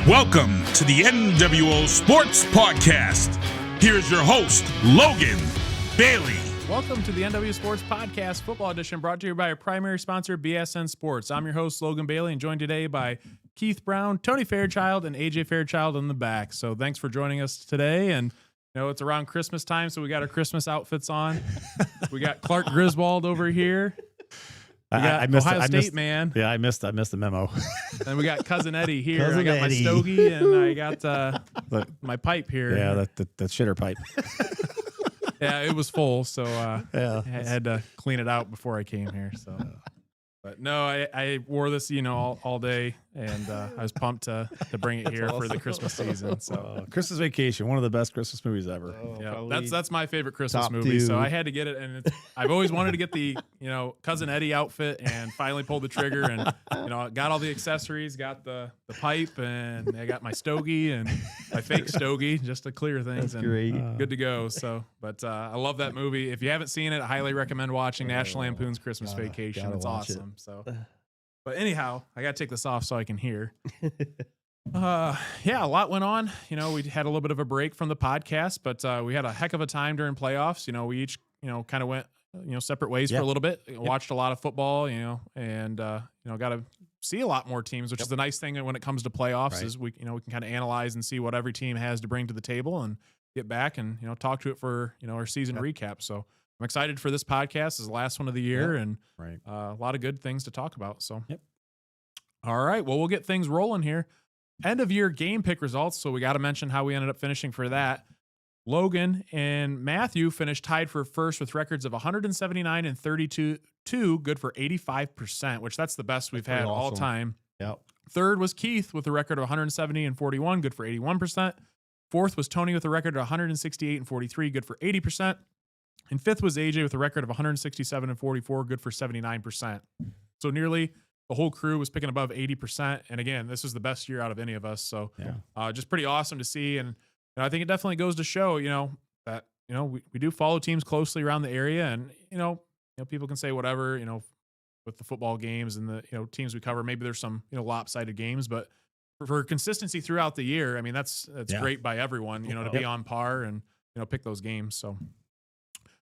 Welcome to the NWO Sports Podcast. Here's your host, Logan Bailey. Welcome to the NWO Sports Podcast Football Edition, brought to you by our primary sponsor, BSN Sports. I'm your host, Logan Bailey, and joined today by Keith Brown, Tony Fairchild, and AJ Fairchild in the back. So thanks for joining us today. And you know, it's around Christmas time, so we got our Christmas outfits on. We got Clark Griswold over here. I missed Ohio State, man. Yeah, I missed the memo. And we got Cousin Eddie here. Cousin I got Eddie. my stogie, and I got my pipe here. Yeah, that shitter pipe. Yeah, it was full, so Yeah, I had to clean it out before I came here. So, but no, I wore this, all day, and I was pumped to bring it here for the Christmas season. So, Christmas Vacation, one of the best Christmas movies ever. yeah, that's my favorite Christmas top movie. two. So I had to get it, and I've always wanted to get the Cousin Eddie outfit, and finally pulled the trigger, and got all the accessories, got the pipe, and I got my stogie and my fake stogie just to clear things. That's and great. Good to go. So, but I love that movie. If you haven't seen it, I highly recommend watching National Lampoon's Christmas Vacation. gotta It's watch it. awesome. So, but anyhow, I got to take this off so I can hear. Yeah, a lot went on. We had a little bit of a break from the podcast, but we had a heck of a time during playoffs. We each, kind of went, separate ways for a little bit. Watched a lot of football, and got to see a lot more teams, which is the nice thing when it comes to playoffs. Right. Is we can kind of analyze and see what every team has to bring to the table and get back and talk to it for our season recap. So I'm excited for this podcast. This is the last one of the year, and Right. a lot of good things to talk about. So all right, well, we'll get things rolling here. End of year game pick results. So we got to mention how we ended up finishing for that. Logan and Matthew finished tied for first with records of 179 and 32, good for 85%, which that's the best we've had all awesome. time. Yep. Third was Keith with a record of 170 and 41, good for 81%. Fourth was Tony with a record of 168 and 43, good for 80%. And fifth was AJ with a record of 167 and 44, good for 79%. So nearly the whole crew was picking above 80%. And again, this was the best year out of any of us. So just pretty awesome to see. And I think it definitely goes to show, that, we do follow teams closely around the area. And, people can say whatever, with the football games and the, teams we cover, maybe there's some, lopsided games, but for consistency throughout the year, I mean, that's great by everyone, to be on par and, pick those games. So,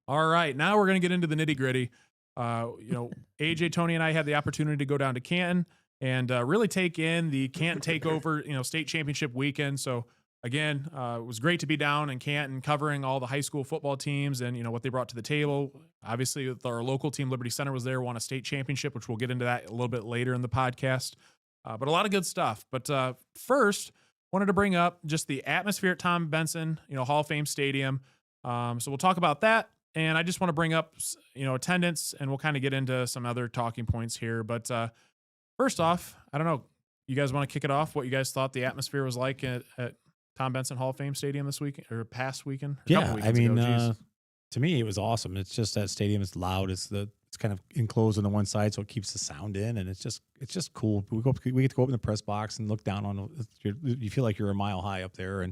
all right, now we're going to get into the nitty gritty. AJ, Tony, and I had the opportunity to go down to Canton and really take in the Canton Takeover, state championship weekend. So again, it was great to be down in Canton covering all the high school football teams and, what they brought to the table. Obviously, our local team, Liberty Center, was there, won a state championship, which we'll get into that a little bit later in the podcast. But a lot of good stuff. But first, wanted to bring up just the atmosphere at Tom Benson, Hall of Fame Stadium. So we'll talk about that. And I just want to bring up, attendance, and we'll kind of get into some other talking points here. But first off, I don't know, you guys want to kick it off? What you guys thought the atmosphere was like at Tom Benson Hall of Fame Stadium this week or past weekend? Yeah, I mean, to me, it was awesome. It's just that stadium is loud. It's kind of enclosed on the one side, so it keeps the sound in, and it's just cool. We get to go up in the press box and look down on. You feel like you're a mile high up there,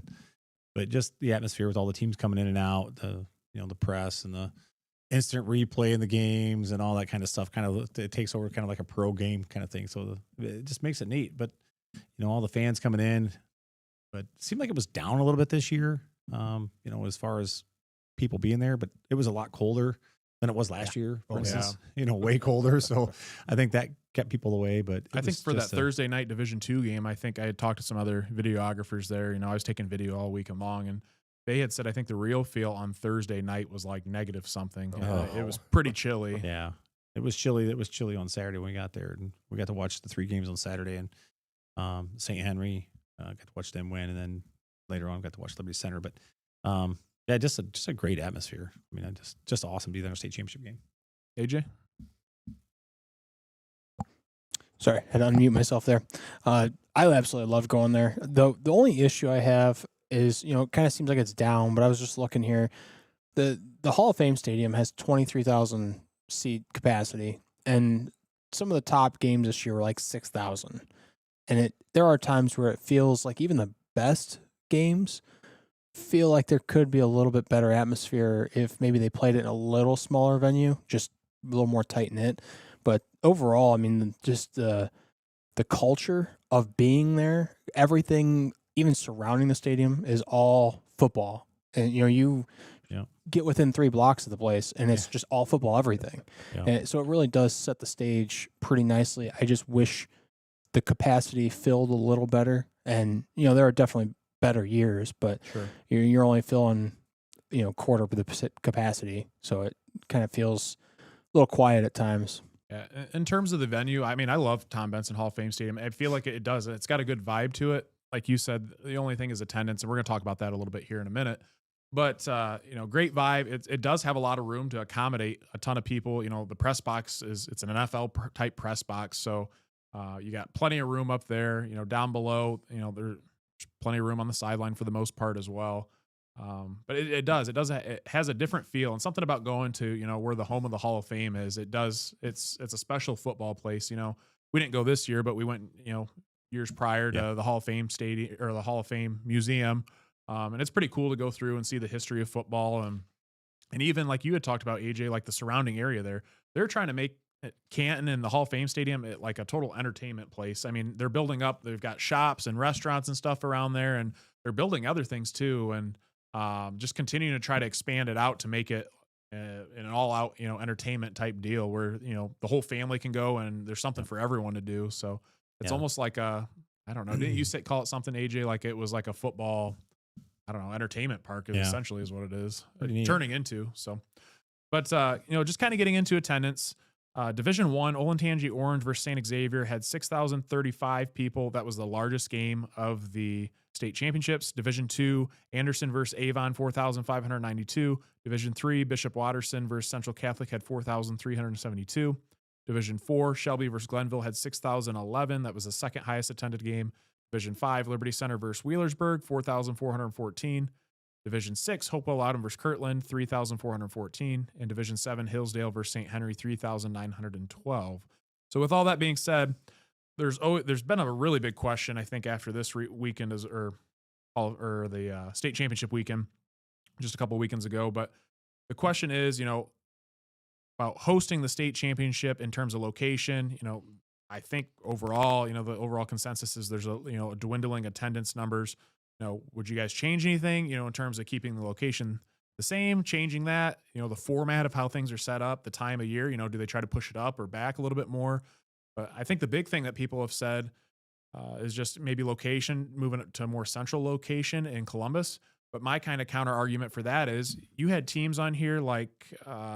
but just the atmosphere with all the teams coming in and out, the press and the instant replay in the games and all that kind of stuff. Kind of it takes over kind of like a pro game kind of thing. So it just makes it neat. But all the fans coming in, but it seemed like it was down a little bit this year. As far as people being there, but it was a lot colder than it was last year, for instance. Way colder. So I think that kept people away. But I think for that Thursday night Division II game, I think I had talked to some other videographers there. I was taking video all weekend long, and they had said, I think the real feel on Thursday night was like negative something. It was pretty chilly. Yeah, it was chilly. It was chilly on Saturday when we got there, and we got to watch the 3 games on Saturday. And St. Henry got to watch them win, and then later on got to watch Liberty Center. But just a great atmosphere. I mean, just awesome to be there in a state championship game. AJ? Sorry, I had to unmute myself there. I absolutely love going there. The only issue I have is, it kind of seems like it's down, but I was just looking here. The Hall of Fame Stadium has 23,000 seat capacity, and some of the top games this year were like 6,000. And there are times where it feels like even the best games feel like there could be a little bit better atmosphere if maybe they played it in a little smaller venue, just a little more tight knit. But overall, I mean, just the the culture of being there, everything, even surrounding the stadium, is all football. And you get within 3 blocks of the place, and it's just all football, everything. Yeah. And so it really does set the stage pretty nicely. I just wish the capacity filled a little better. And there are definitely better years, but you're only filling quarter of the capacity, so it kind of feels a little quiet at times. Yeah, in terms of the venue, I mean, I love Tom Benson Hall of Fame Stadium. I feel like it does. It's got a good vibe to it. Like you said, the only thing is attendance, and we're going to talk about that a little bit here in a minute. But great vibe. It does have a lot of room to accommodate a ton of people. The press box it's an NFL type press box, so you got plenty of room up there. Down below, there's plenty of room on the sideline for the most part as well. But it has a different feel, and something about going to where the home of the Hall of Fame is. It's a special football place. We didn't go this year, but we went years prior to the Hall of Fame stadium or the Hall of Fame museum. And it's pretty cool to go through and see the history of football. And even like you had talked about, AJ, like the surrounding area there, they're trying to make Canton and the Hall of Fame Stadium like a total entertainment place. I mean, they're building up, they've got shops and restaurants and stuff around there, and they're building other things too. And just continuing to try to expand it out to make it an all out, entertainment type deal where, the whole family can go and there's something for everyone to do. So it's almost like I don't know. Didn't you call it something, AJ? Like it was like a football, I don't know, entertainment park is essentially is what it is turning into. So, but just kind of getting into attendance. Division I, Olentangy Orange versus St. Xavier had 6,035 people. That was the largest game of the state championships. Division II, Anderson versus Avon, 4,592. Division III, Bishop Watterson versus Central Catholic had 4,372. Division IV, Shelby versus Glenville had 6,011. That was the second highest attended game. Division V, Liberty Center versus Wheelersburg, 4,414. Division VI, Hopewell Loudon versus Kirtland, 3,414. And Division VII, Hillsdale versus St. Henry, 3,912. So with all that being said, there's been a really big question, I think, after this weekend or the state championship weekend, just a couple weekends ago. But the question is, about hosting the state championship in terms of location. I think overall, the overall consensus is there's a dwindling attendance numbers. Would you guys change anything, in terms of keeping the location the same, changing that, the format of how things are set up, the time of year, do they try to push it up or back a little bit more? But I think the big thing that people have said is just maybe location, moving it to a more central location in Columbus. But my kind of counter argument for that is you had teams on here like,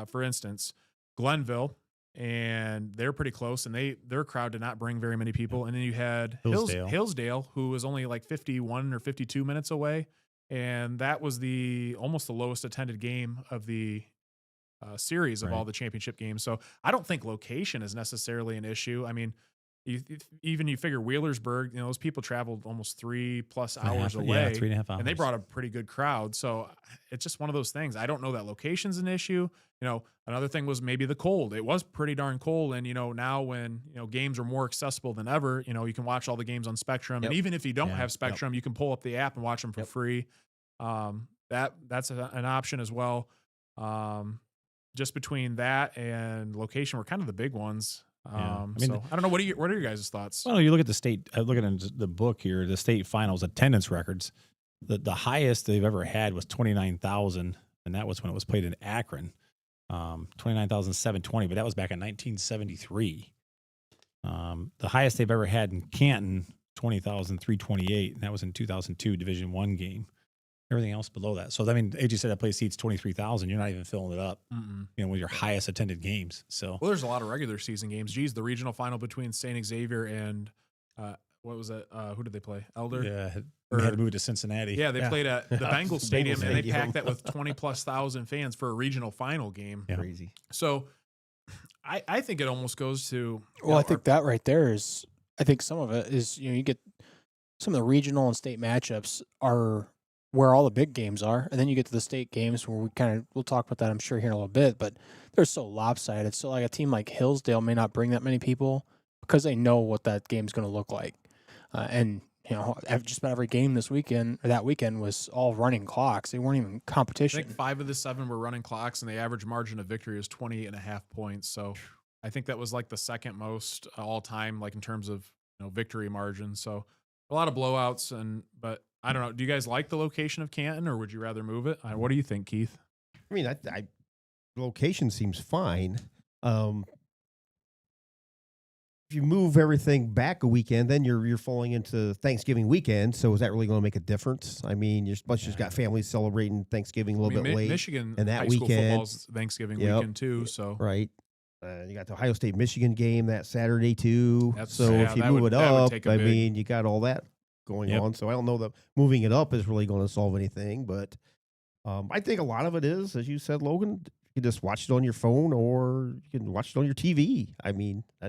for instance, Glenville, and they're pretty close, and their crowd did not bring very many people. And then you had Hillsdale, who was only like 51 or 52 minutes away, and that was almost the lowest attended game of the series of all the championship games. So I don't think location is necessarily an issue. I mean, you figure Wheelersburg, those people traveled almost 3+ hours away, 3.5 hours, and they brought a pretty good crowd. So it's just one of those things. I don't know that location's an issue. Another thing was maybe the cold. It was pretty darn cold. And, now when, games are more accessible than ever, you can watch all the games on Spectrum. And even if you don't have Spectrum, you can pull up the app and watch them for free. That's an option as well. Just between that and location were kind of the big ones. I don't know. What are your guys' thoughts? Well, you look at the state, looking at the book here, the state finals attendance records, the highest they've ever had was 29,000. And that was when it was played in Akron. 29,720, but that was back in 1973. The highest they've ever had in Canton, 20,328, and that was in 2002 Division I game. Everything else below that. So, AJ said that place seats 23,000. You're not even filling it up, with your highest attended games. So, well, there's a lot of regular season games. Geez, the regional final between St. Xavier and what was it? Who did they play? Elder? Yeah. They had to move it to Cincinnati. Yeah, they played at the Bengals Stadium, and they packed that with 20,000+ fans for a regional final game. Yeah. Crazy. So I think it almost goes to... Well, I think that right there is... I think some of it is, you get some of the regional and state matchups are where all the big games are, and then you get to the state games where we'll talk about that, I'm sure, here in a little bit, but they're so lopsided. So like a team like Hillsdale may not bring that many people because they know what that game's going to look like. And just about every game this weekend or that weekend was all running clocks. They weren't even competition. I think 5 of the 7 were running clocks, and the average margin of victory was 20.5 points. So I think that was like the second most all time, like in terms of victory margin. So a lot of blowouts, but I don't know. Do you guys like the location of Canton, or would you rather move it? What do you think, Keith? I mean, I location seems fine. If you move everything back a weekend, then you're falling into Thanksgiving weekend. So is that really going to make a difference? I mean, you're just got families celebrating Thanksgiving a little bit late. Michigan and that high school weekend, football's Thanksgiving weekend too. So right, you got the Ohio State Michigan game that Saturday too. If you move it up, I mean, you got all that going on. So I don't know that moving it up is really going to solve anything, but I think a lot of it is, as you said, Logan. You can just watch it on your phone or you can watch it on your TV. I mean, I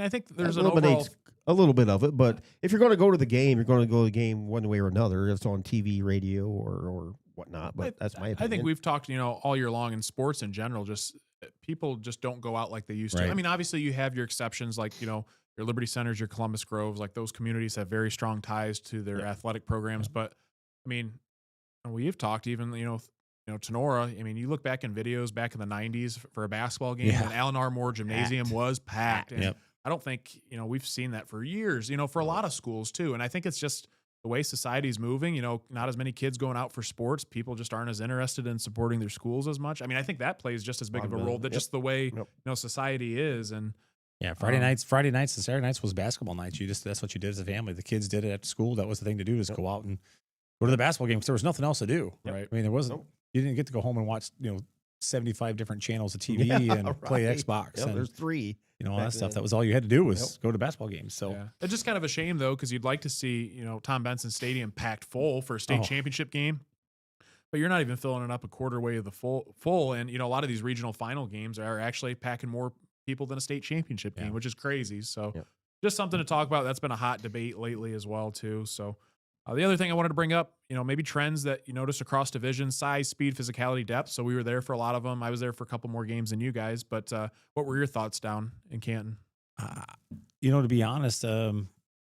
think there's a little bit of it, but if you're going to go to the game, you're going to go to the game one way or another. It's on TV, radio, or whatnot. But that's my opinion. I think we've talked, all year long in sports in general. Just people just don't go out like they used to. I mean, obviously you have your exceptions, like your Liberty Centers, your Columbus Groves. Like those communities have very strong ties to their athletic programs. But I mean, we've talked even Tenora. I mean, you look back in videos back in the '90s for a basketball game, and Allen R. Moore Gymnasium was packed. And I don't think, we've seen that for years, for a lot of schools too. And I think it's just the way society's moving, not as many kids going out for sports. People just aren't as interested in supporting their schools as much. I mean, I think that plays just as big of a role, that just the way, society is. And Friday nights and Saturday nights was basketball nights. That's what you did as a family. The kids did it after school. That was the thing to do, just go out and go to the basketball game because there was nothing else to do. Right. I mean, there wasn't, you didn't get to go home and watch, 75 different channels of TV and play Xbox. And there's 3. All that stuff. That was all you had to do was go to basketball games. So it's just kind of a shame though, because you'd like to see, Tom Benson Stadium packed full for a state championship game, but you're not even filling it up a quarter way of the full. And, a lot of these regional final games are actually packing more people than a state championship game, which is crazy. So just something to talk about. That's been a hot debate lately as well too. So the other thing I wanted to bring up, maybe trends that you notice across divisions: size, speed, physicality, depth. So we were there for a lot of them. I was there for a couple more games than you guys, but what were your thoughts down in Canton? To be honest, I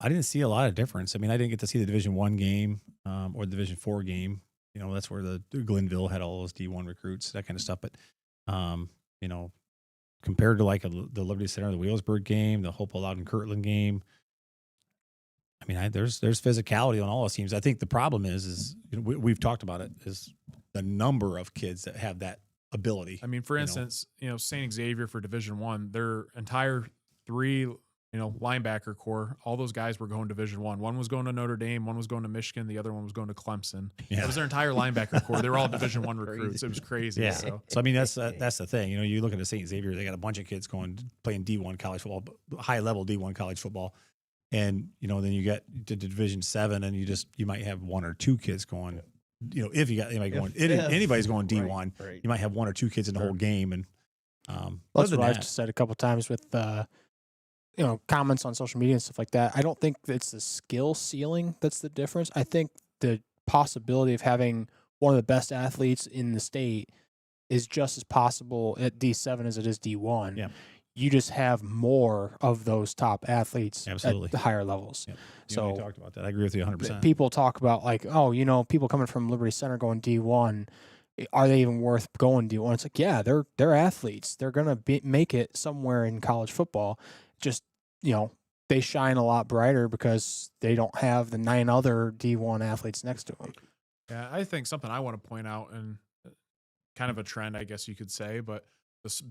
didn't see a lot of difference. I mean, I didn't get to see the Division I game or the Division IV game. That's where the Glenville had all those D1 recruits, that kind of stuff. But, compared to like the Liberty Center, the Wheelsburg game, the Hopewell Loudon Kirtland game, I mean, there's physicality on all those teams. I think the problem is we've talked about it, is the number of kids that have that ability. I mean, for instance, St. Xavier for Division I, their entire 3, linebacker core, all those guys were going Division I. One was going to Notre Dame, one was going to Michigan, the other one was going to Clemson. Yeah. That was their entire linebacker core. They were all Division I recruits. It was crazy. Yeah. So I mean, that's the thing. You look at St. Xavier, they got a bunch of kids playing D1 college football, high level D1 college football. And, then you get to Division 7 and you might have 1 or 2 kids going, if you got anybody's going D1, right. You might have 1 or 2 kids in the whole game. And that's what I've said a couple of times with, comments on social media and stuff like that. I don't think it's the skill ceiling that's the difference. I think the possibility of having one of the best athletes in the state is just as possible at D7 as it is D1. Yeah. You just have more of those top athletes at the higher levels. Yep. So we talked about that. I agree with you 100%. People talk about like, people coming from Liberty Center going D1, are they even worth going D1? It's like, yeah, they're athletes. They're gonna make it somewhere in college football. Just they shine a lot brighter because they don't have the 9 other D1 athletes next to them. Yeah, I think something I want to point out, and kind of a trend, I guess you could say, but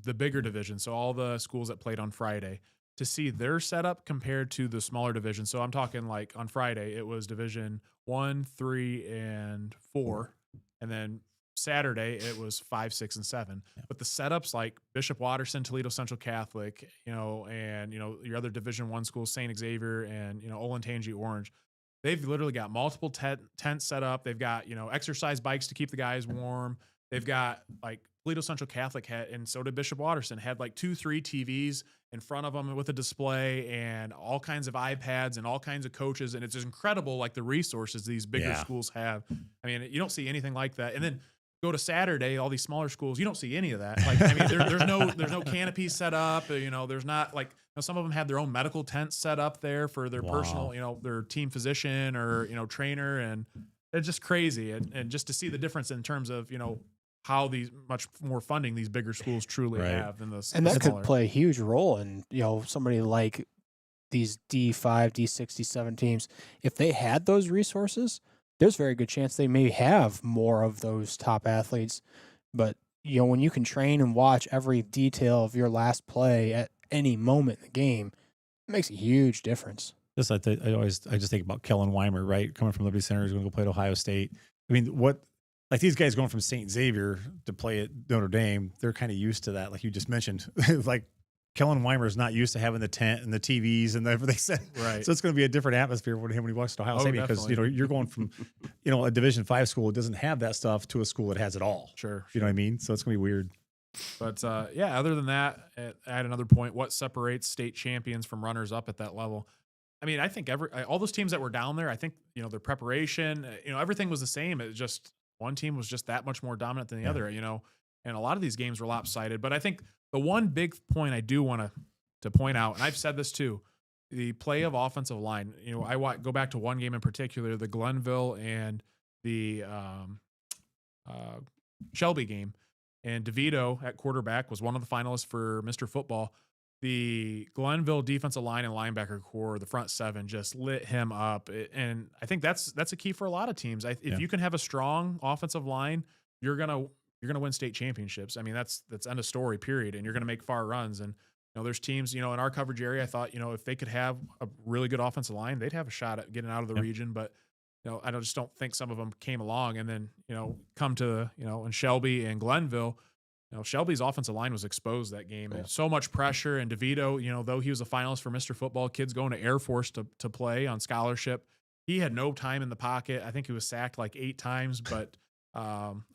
the bigger division, so all the schools that played on Friday, to see their setup compared to the smaller division. So I'm talking like on Friday, it was Division 1, 3, and 4. And then Saturday, it was 5, 6, and 7. Yeah. But the setups like Bishop Watterson, Toledo Central Catholic, and, your other Division I schools, St. Xavier and, Olentangy Orange, they've literally got multiple tents set up. They've got, exercise bikes to keep the guys warm. They've got like Toledo Central Catholic had, and so did Bishop Watterson, had like 2, 3 TVs in front of them with a display and all kinds of iPads and all kinds of coaches. And it's just incredible, like the resources these bigger schools have. I mean, you don't see anything like that. And then go to Saturday, all these smaller schools, you don't see any of that. Like, I mean, there's no canopies set up. There's not like, some of them have their own medical tents set up there for their personal, their team physician or, trainer. And it's just crazy. And just to see the difference in terms of, how these much more funding these bigger schools truly have than the and that smaller. could play a huge role in somebody like these D5, D6, D7 teams, if they had those resources, there's a very good chance they may have more of those top athletes. But, when you can train and watch every detail of your last play at any moment in the game, it makes a huge difference. I just think about Kellen Weimer, right? Coming from Liberty Center, he's going to go play at Ohio State. I mean, these guys going from St. Xavier to play at Notre Dame, they're kind of used to that, like you just mentioned. Like Kellen Weimer is not used to having the tent and the TVs and everything. Right. So it's going to be a different atmosphere for him when he walks to Ohio State because you're going from a Division V school that doesn't have that stuff to a school that has it all. Sure. You know what I mean? So it's going to be weird. But other than that, add another point. What separates state champions from runners up at that level? I mean, I think all those teams that were down there, I think their preparation, everything was the same. It just one team was just that much more dominant than the other. And a lot of these games were lopsided. But I think the one big point I do want to point out, and I've said this too, the play of offensive line. I go back to one game in particular, the Glenville and the Shelby game. And DeVito at quarterback was one of the finalists for Mr. Football. The Glenville defensive line and linebacker core, the front seven, just lit him up. And I think that's a key for a lot of teams. If you can have a strong offensive line, you're gonna win state championships. I mean, that's end of story, period. And you're gonna make far runs. And there's teams, in our coverage area, I thought, if they could have a really good offensive line, they'd have a shot at getting out of the region. But I just don't think some of them came along. And then come to in Shelby and Glenville. Shelby's offensive line was exposed that game. Yeah. So much pressure, and DeVito, though he was a finalist for Mr. Football, kids going to Air Force to play on scholarship. He had no time in the pocket. I think he was sacked like 8 times, but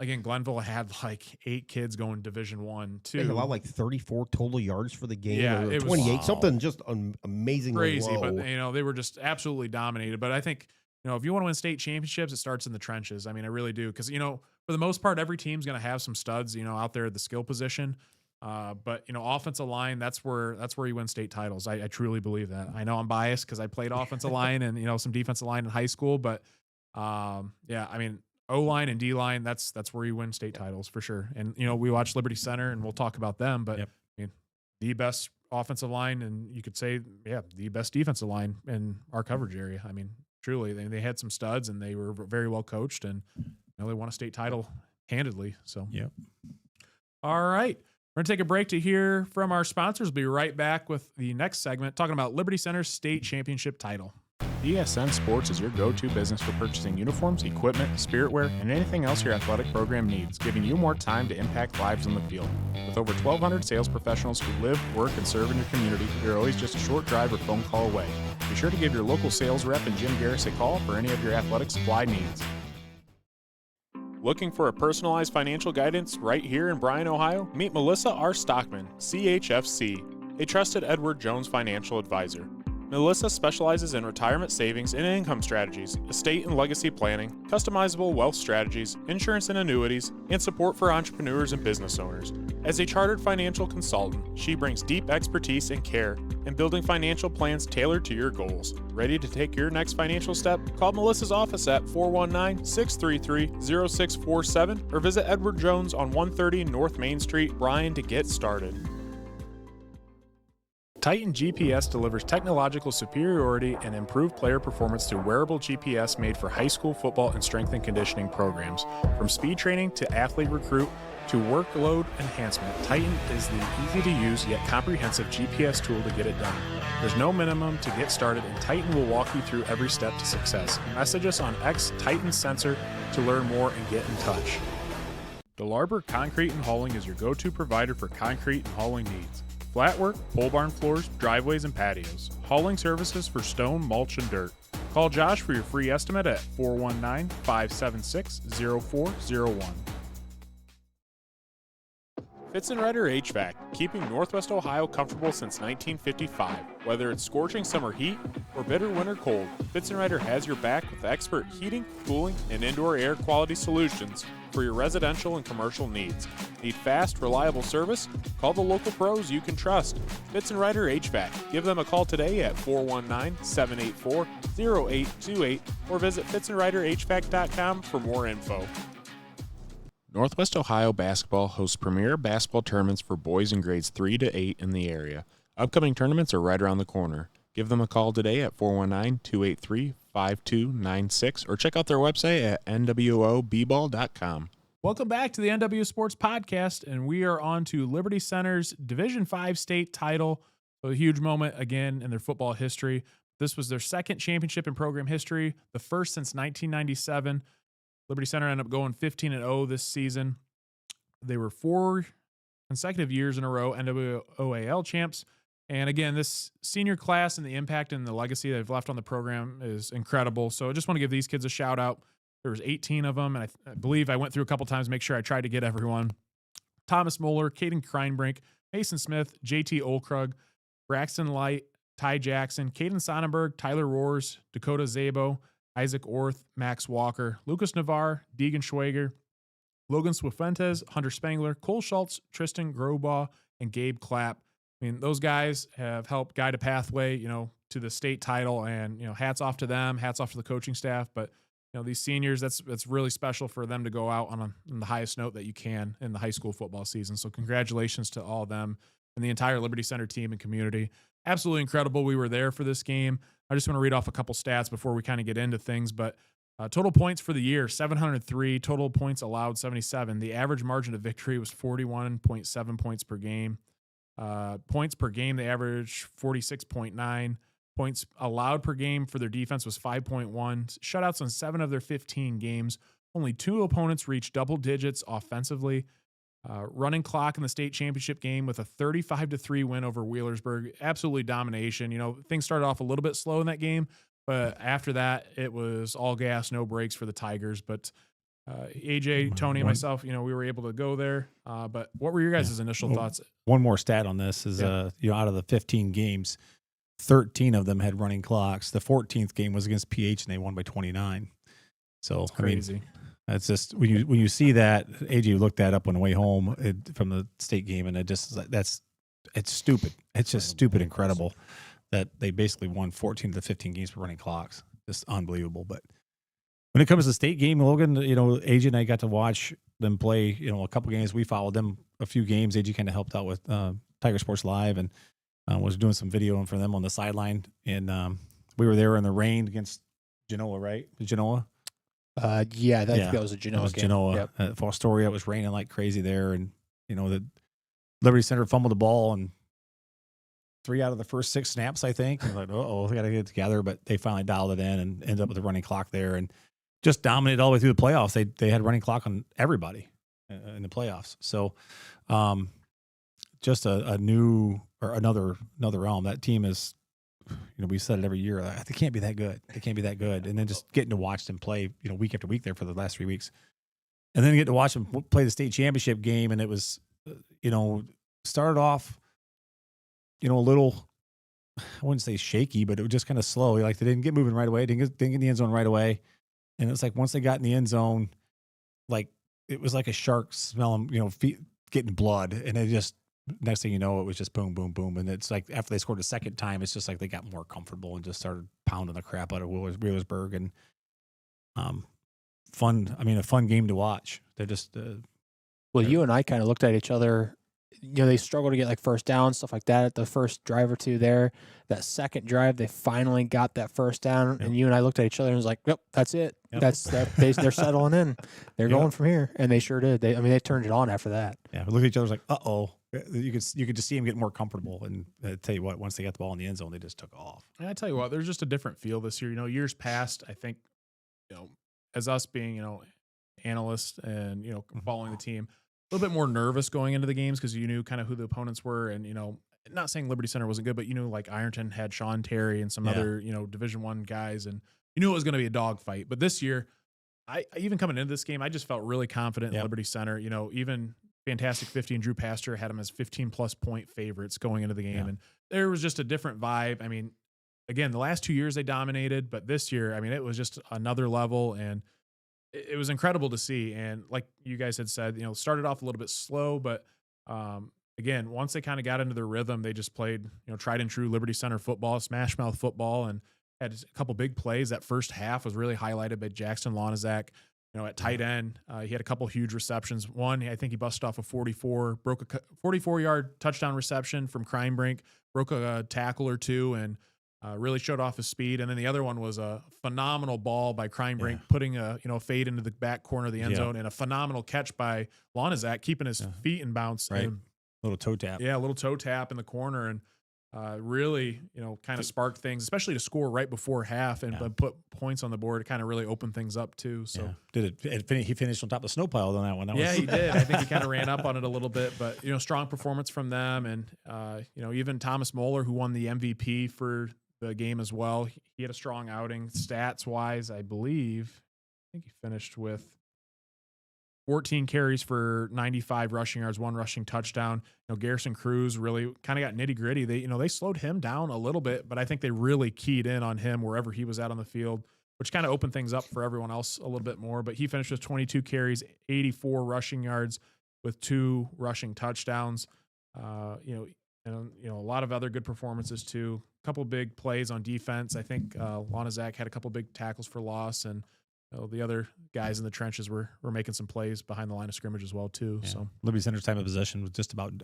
again, Glenville had like 8 kids going Division I, too. They allowed like 34 total yards for the game. Yeah, it 28, was something just amazingly crazy. low. But they were just absolutely dominated. But I think if you want to win state championships, it starts in the trenches. I mean, I really do, because for the most part, every team's going to have some studs, out there at the skill position. But offensive line, that's where you win state titles. I truly believe that. I know I'm biased because I played offensive line and some defensive line in high school, but I mean, O-line and D-line, that's where you win state titles for sure. And we watch Liberty Center, and we'll talk about them, but I mean, the best offensive line, and you could say, the best defensive line in our coverage area. I mean, truly, they had some studs, and they were very well coached, and they won a state title handedly. So, all right. We're going to take a break to hear from our sponsors. We'll be right back with the next segment, talking about Liberty Center's state championship title. DSN Sports is your go-to business for purchasing uniforms, equipment, spiritwear, and anything else your athletic program needs, giving you more time to impact lives on the field. With over 1,200 sales professionals who live, work, and serve in your community, you're always just a short drive or phone call away. Be sure to give your local sales rep and Jim Garris a call for any of your athletic supply needs. Looking for a personalized financial guidance right here in Bryan, Ohio? Meet Melissa R. Stockman, CHFC, a trusted Edward Jones financial advisor. Melissa specializes in retirement savings and income strategies, estate and legacy planning, customizable wealth strategies, insurance and annuities, and support for entrepreneurs and business owners. As a chartered financial consultant, she brings deep expertise and care in building financial plans tailored to your goals. Ready to take your next financial step? Call Melissa's office at 419-633-0647 or visit Edward Jones on 130 North Main Street, Bryan, to get started. Titan GPS delivers technological superiority and improved player performance through wearable GPS made for high school football and strength and conditioning programs. From speed training to athlete recruit to workload enhancement, Titan is the easy-to-use yet comprehensive GPS tool to get it done. There's no minimum to get started, and Titan will walk you through every step to success. Message us on X Titan Sensor to learn more and get in touch. DeLarber Concrete and Hauling is your go-to provider for concrete and hauling needs. Flat work, pole barn floors, driveways, and patios. Hauling services for stone, mulch, and dirt. Call Josh for your free estimate at 419-576-0401. Fitzenreiter HVAC, keeping Northwest Ohio comfortable since 1955. Whether it's scorching summer heat or bitter winter cold, Fitzenreiter has your back with expert heating, cooling, and indoor air quality solutions for your residential and commercial needs. Need fast, reliable service? Call the local pros you can trust. Fitzenreiter HVAC. Give them a call today at 419-784-0828 or visit fitzenreiterhvac.com for more info. Northwest Ohio Basketball hosts premier basketball tournaments for boys in grades 3 to 8 in the area. Upcoming tournaments are right around the corner. Give them a call today at 419-283-5296 or check out their website at nwoball.com. Welcome back to the NWO Sports Podcast, and we are on to Liberty Center's Division V state title. So a huge moment again in their football history. This was their second championship in program history, the first since 1997. Liberty Center ended up going 15-0 this season. They were 4 consecutive years in a row NWOAL champs. And again, this senior class and the impact and the legacy they've left on the program is incredible. So I just want to give these kids a shout out. There was 18 of them, and I believe I went through a couple times to make sure I tried to get everyone. Thomas Moeller, Caden Kreinbrink, Mason Smith, JT Olkrug, Braxton Light, Ty Jackson, Caden Sonnenberg, Tyler Roars, Dakota Zabo, Isaac Orth, Max Walker, Lucas Navarre, Deegan Schwager, Logan Swifuentes, Hunter Spangler, Cole Schultz, Tristan Grobaugh, and Gabe Clapp. I mean, those guys have helped guide a pathway, to the state title, and, hats off to them, hats off to the coaching staff. But, these seniors, that's really special for them to go out on the highest note that you can in the high school football season. So congratulations to all of them and the entire Liberty Center team and community. Absolutely incredible. We were there for this game. I just want to read off a couple stats before we kind of get into things, but total points for the year, 703, total points allowed, 77. The average margin of victory was 41.7 points per game. Points per game, they averaged 46.9. Points allowed per game for their defense was 5.1. Shutouts on 7 of their 15 games. Only 2 opponents reached double digits offensively. Running clock in the state championship game with a 35-3 win over Wheelersburg. Absolutely domination. Things started off a little bit slow in that game, but after that, it was all gas, no brakes for the Tigers. But AJ, Tony, and myself, we were able to go there. But what were your guys' initial thoughts? One more stat on this is, out of the 15 games, 13 of them had running clocks. The 14th game was against PH, and they won by 29. So that's crazy. That's just when you see that. AJ looked that up on the way home from the state game, and it's stupid. It's just stupid, incredible that they basically won 14 of the 15 games for running clocks. Just unbelievable. But when it comes to the state game, Logan, AJ and I got to watch them play. A couple games. We followed them a few games. AJ kind of helped out with Tiger Sports Live and was doing some video for them on the sideline. And we were there in the rain against Genoa, right? Genoa. I think that was a Genoa game. Genoa. Yep. At Fostoria, it was raining like crazy there. And, the Liberty Center fumbled the ball and 3 out of the first 6 snaps, I think. And like, we got to get it together. But they finally dialed it in and ended up with a running clock there and just dominated all the way through the playoffs. They had running clock on everybody in the playoffs. So just another realm. That team is, we said it every year. They can't be that good. They can't be that good. And then just getting to watch them play, week after week there for the last 3 weeks, and then get to watch them play the state championship game. And it was, started off, a little, I wouldn't say shaky, but it was just kind of slow. Like they didn't get moving right away. Didn't get in the end zone right away. And it's like once they got in the end zone, like it was like a shark smelling, feet getting blood, and it just. Next thing you know, it was just boom, boom, boom. And it's like after they scored a second time, it's just like they got more comfortable and just started pounding the crap out of Wheelersburg. And fun. I mean, a fun game to watch. They're just. You and I kind of looked at each other. They struggled to get like first down, stuff like that. At the first drive or two there, that second drive, they finally got that first down. Yep. And you and I looked at each other and was like, "Yep, that's it. Yep. That's that. They're settling in. They're going from here." And they sure did. They turned it on after that. Yeah, we looked at each other like, "Uh-oh." You could just see them get more comfortable, and tell you what, once they got the ball in the end zone, they just took off. And I tell you what, there's just a different feel this year. Years past, I think, as us being analysts and following the team, a little bit more nervous going into the games because you knew kind of who the opponents were, and not saying Liberty Center wasn't good, but like Ironton had Sean Terry and some other Division I guys, and you knew it was going to be a dogfight. But this year, I even coming into this game, I just felt really confident in Liberty Center. Even Fantastic 50 and Drew Pastor had them as 15-plus point favorites going into the game. And there was just a different vibe. I mean, again, the last 2 years they dominated, but this year, it was just another level, and it was incredible to see. And like you guys had said, started off a little bit slow, but again, once they kind of got into their rhythm, they just played, tried and true Liberty Center football, smash mouth football, and had a couple big plays. That first half was really highlighted by Jackson Lonizak. At tight end, he had a couple huge receptions. One, I think he busted off a 44-yard touchdown reception from Kreinbrink, broke a tackle or two, and Really showed off his speed. And then the other one was a phenomenal ball by Kreinbrink, putting a fade into the back corner of the end zone, and a phenomenal catch by Lonizak, keeping his feet in bounce. Right. And, little toe tap. Yeah, a little toe tap in the corner, and really, kind of sparked things, especially to score right before half and put points on the board. It kind of really opened things up too. So he finished on top of the snow pile on that one. He did. I think he kind of ran up on it a little bit, but strong performance from them, and even Thomas Moeller, who won the MVP for the game as well. He had a strong outing stats wise. I think he finished with 14 carries for 95 rushing yards, 1 rushing touchdown. Garrison Cruz really kind of got nitty gritty. They slowed him down a little bit, but I think they really keyed in on him wherever he was at on the field, which kind of opened things up for everyone else a little bit more. But he finished with 22 carries, 84 rushing yards with 2 rushing touchdowns. And a lot of other good performances too. A couple big plays on defense. I think Lonizak had a couple big tackles for loss, and the other guys in the trenches were making some plays behind the line of scrimmage as well too. Yeah. So Liberty Center's time of possession was just about,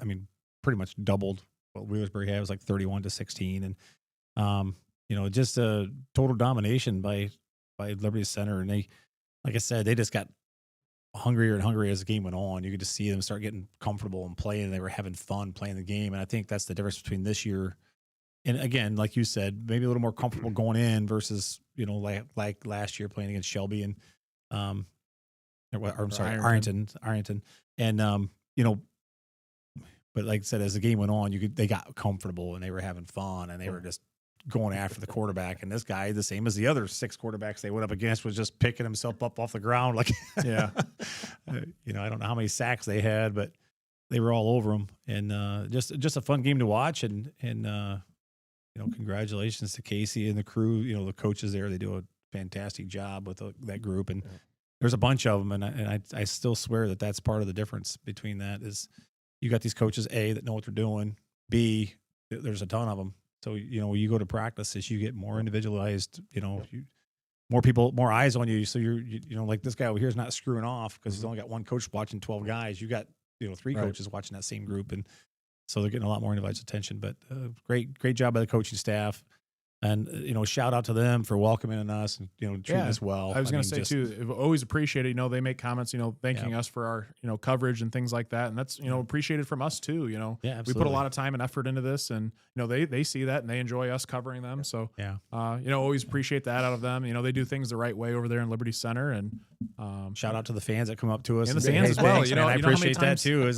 pretty much doubled what Wheelersburg had. It was like 31-16, and just a total domination by Liberty Center. And they, like I said, they just got hungrier and hungrier as the game went on. You could just see them start getting comfortable and playing. They were having fun playing the game, and I think that's the difference between this year and, again, like you said, maybe a little more comfortable going in versus like last year playing against Shelby and Arlington, and but like I said, as the game went on, they got comfortable and they were having fun and they were just going after the quarterback. And this guy, the same as the other 6 quarterbacks they went up against, was just picking himself up off the ground. Like, I don't know how many sacks they had, but they were all over him. And just a fun game to watch. And congratulations to Casey and the crew. The coaches there, they do a fantastic job with that group. And there's a bunch of them. And I still swear that that's part of the difference between that is you got these coaches, A, that know what they're doing. B, there's a ton of them. So, when you go to practices, you get more individualized, more people, more eyes on you. So you're like this guy over here is not screwing off because he's only got one coach watching 12 guys. You got, 3 coaches watching that same group. And so they're getting a lot more individualized attention, but great job by the coaching staff. And, shout out to them for welcoming us and, treating us well. I was going to say too, always appreciate it. They make comments, thanking us for our, coverage and things like that. And that's, appreciated from us too. We put a lot of time and effort into this, and, they see that and they enjoy us covering them. So, always appreciate that out of them. They do things the right way over there in Liberty Center. And shout out to the fans that come up to us. And the fans as well. I appreciate that too.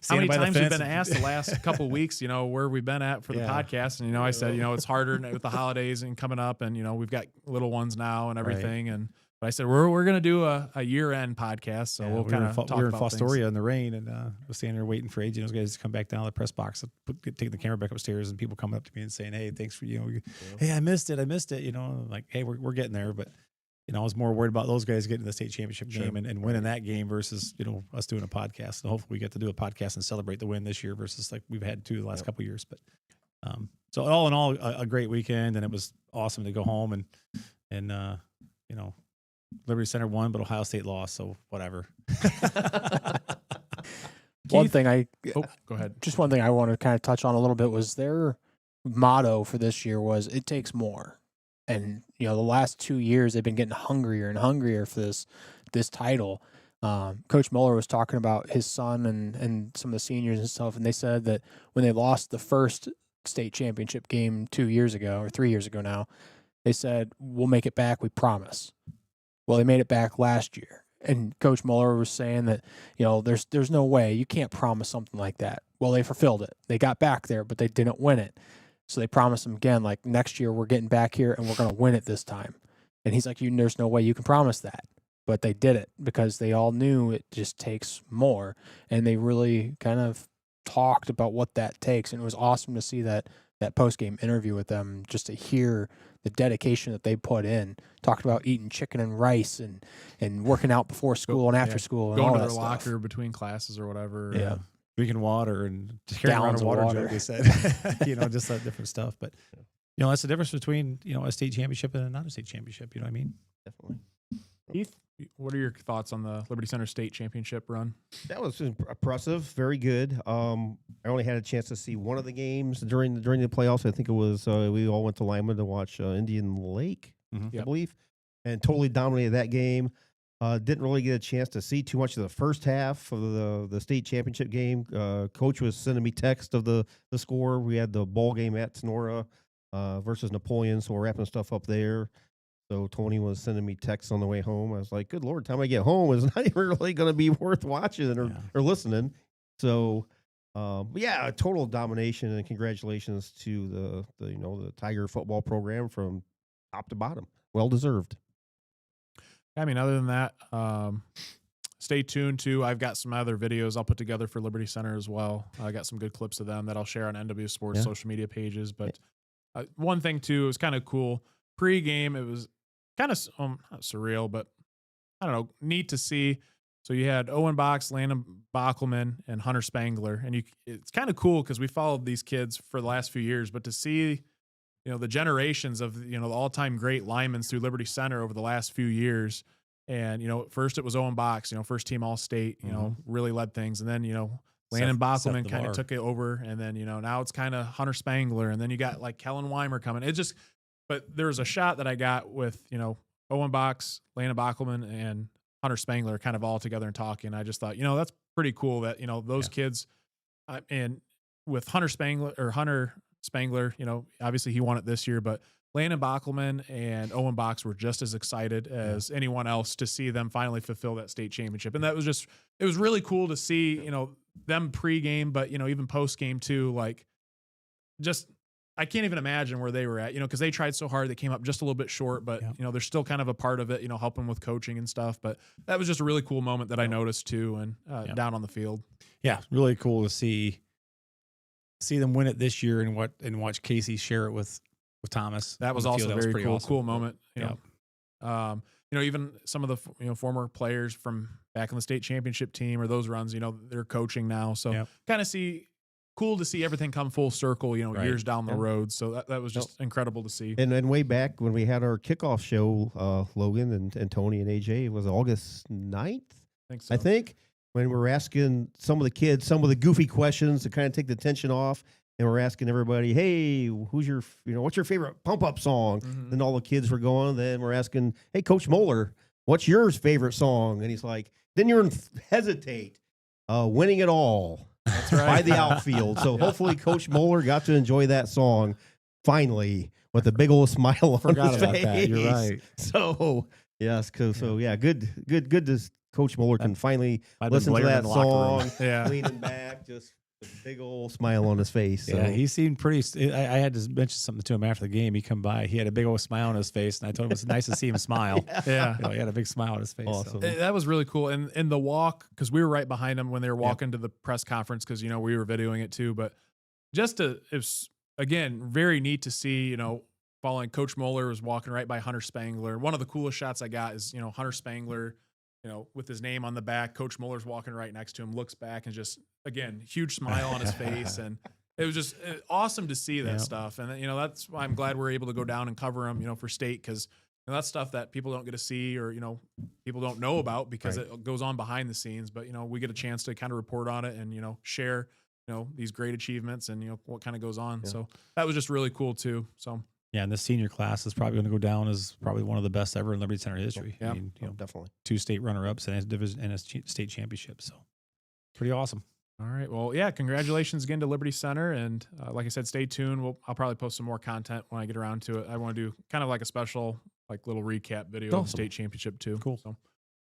How many times we've been asked the last couple of weeks, where we've been at for the podcast. And, I said, it's harder with the holidays and coming up, and we've got little ones now and everything. Right. But I said we're gonna do a year-end podcast, so we'll kind of talk about we were in Fostoria in the rain, and was standing there waiting for those guys to come back down to the press box, taking the camera back upstairs, and people coming up to me and saying, "Hey, thanks for hey, I missed it, like, hey, we're getting there." But I was more worried about those guys getting to the state championship game and winning that game versus us doing a podcast. And hopefully we get to do a podcast and celebrate the win this year versus like we've had the last couple of years. But so all in all, a great weekend, and it was awesome to go home and Liberty Center won, but Ohio State lost, so whatever. One thing go ahead. Just one thing I want to kind of touch on a little bit was their motto for this year was "It takes more," and the last 2 years they've been getting hungrier and hungrier for this title. Coach Mueller was talking about his son and some of the seniors and stuff, and they said that when they lost the first state championship game 2 years ago or 3 years ago now, they said, "We'll make it back, we promise." Well, they made it back last year, and Coach Mueller was saying that there's no way, you can't promise something like that. Well, they fulfilled it. They got back there, but they didn't win it. So they promised them again, like, next year we're getting back here and we're going to win it this time. And he's like, there's no way you can promise that. But they did it because they all knew it just takes more, and they really kind of talked about what that takes. And it was awesome to see that post-game interview with them, just to hear the dedication that they put in. Talked about eating chicken and rice and working out before school and after school. And going all to that their stuff. locker between classes or whatever. Yeah. Drinking water and carrying around a water jug, they said. Just that different stuff. But, that's the difference between, a state championship and a non-state championship. You know what I mean? Definitely. Keith, What are your thoughts on the Liberty Center State Championship run? That was impressive, very good. I only had a chance to see one of the games during the playoffs. I think it was we all went to Lima to watch Indian Lake, I believe, and totally dominated that game. Didn't really get a chance to see too much of the first half of the state championship game. Coach was sending me text of the score. We had the ball game at Sonora versus Napoleon, so we're wrapping stuff up there. So Tony was sending me texts on the way home. I was like, good Lord, time I get home is not even really going to be worth watching or listening. So, but total domination, and congratulations to the Tiger football program from top to bottom. Well deserved. I mean, other than that, stay tuned too. I've got some other videos I'll put together for Liberty Center as well. I got some good clips of them that I'll share on NWO Sports social media pages. But one thing too, it was kind of cool. Pre-game, it was kind of not surreal, but I don't know, neat to see. So you had Owen Box, Landon Bockelman, and Hunter Spangler, and it's kind of cool because we followed these kids for the last few years, but to see, the generations of the all-time great linemen through Liberty Center over the last few years, and first it was Owen Box, first team All-State, really led things, and then Landon Bockelman kind of took it over, and then now it's kind of Hunter Spangler, and then you got like Kellen Weimer coming. But there was a shot that I got with, Owen Box, Landon Bockelman, and Hunter Spangler kind of all together and talking. I just thought, that's pretty cool that, those kids, and with Hunter Spangler, obviously he won it this year, but Landon Bockelman and Owen Box were just as excited as anyone else to see them finally fulfill that state championship. And that was it was really cool to see, them pre-game, but, even post-game too, like I can't even imagine where they were at, because they tried so hard. They came up just a little bit short, but, they're still kind of a part of it, helping with coaching and stuff. But that was just a really cool moment that I noticed too, and down on the field. Yeah, really cool to see them win it this year and watch Casey share it with Thomas. That was also a very cool moment. Even some of the former players from back in the state championship team or those runs, they're coaching now. So kind of cool to see everything come full circle, years down the road. So that was just incredible to see. And then way back when we had our kickoff show, Logan and Tony and AJ, it was August 9th, I think, when we were asking some of the kids some of the goofy questions to kind of take the tension off. And we're asking everybody, hey, what's your favorite pump-up song? Mm-hmm. And all the kids were going. Then we're asking, hey, Coach Moeller, what's your favorite song? And he's like, then you're hesitate, Winning It All. That's right. By the Outfield. So hopefully Coach Moeller got to enjoy that song finally with a big old smile on his face. That. You're right. So yes, good to Coach Moeller can finally listen to that song, leaning back, just a big old smile on his face. So. Yeah, he seemed pretty. I had to mention something to him after the game. He come by, he had a big old smile on his face, and I told him it was nice to see him smile. Yeah, he had a big smile on his face. Awesome. So. That was really cool. And in the walk, because we were right behind him when they were walking to the press conference, because we were videoing it too. But it's again very neat to see. Following Coach Moeller was walking right by Hunter Spangler. One of the coolest shots I got is Hunter Spangler, with his name on the back. Coach Moeller's walking right next to him, looks back, and just, again, huge smile on his face. And it was just awesome to see that stuff. And, that's why I'm glad we're able to go down and cover them, for state, because that's stuff that people don't get to see or, people don't know about because it goes on behind the scenes. But, we get a chance to kind of report on it and, share, these great achievements and, what kind of goes on. Yeah. So that was just really cool too. So. Yeah, and the senior class is probably going to go down as probably one of the best ever in Liberty Center history. Yeah, I mean, definitely 2 state runner-ups and a state championship. So, pretty awesome. All right. Well, yeah, congratulations again to Liberty Center. And like I said, stay tuned. I'll probably post some more content when I get around to it. I want to do kind of like a special, little recap video of the state championship too. Cool. So,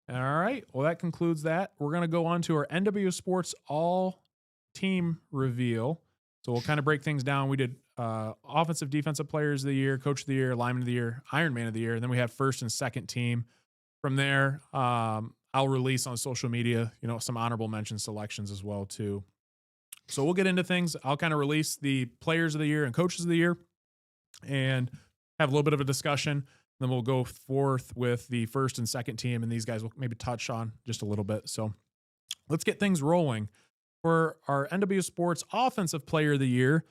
all right. Well, that concludes that. We're going to go on to our NWO Sports all-team reveal. So we'll kind of break things down. We did offensive, defensive players of the year, coach of the year, lineman of the year, Ironman of the year. And then we have first and second team. From there, I'll release on social media, some honorable mention selections as well too. So we'll get into things. I'll kind of release the players of the year and coaches of the year and have a little bit of a discussion. Then we'll go forth with the first and second team, and these guys will maybe touch on just a little bit. So let's get things rolling. For our NWO Sports Offensive Player of the Year,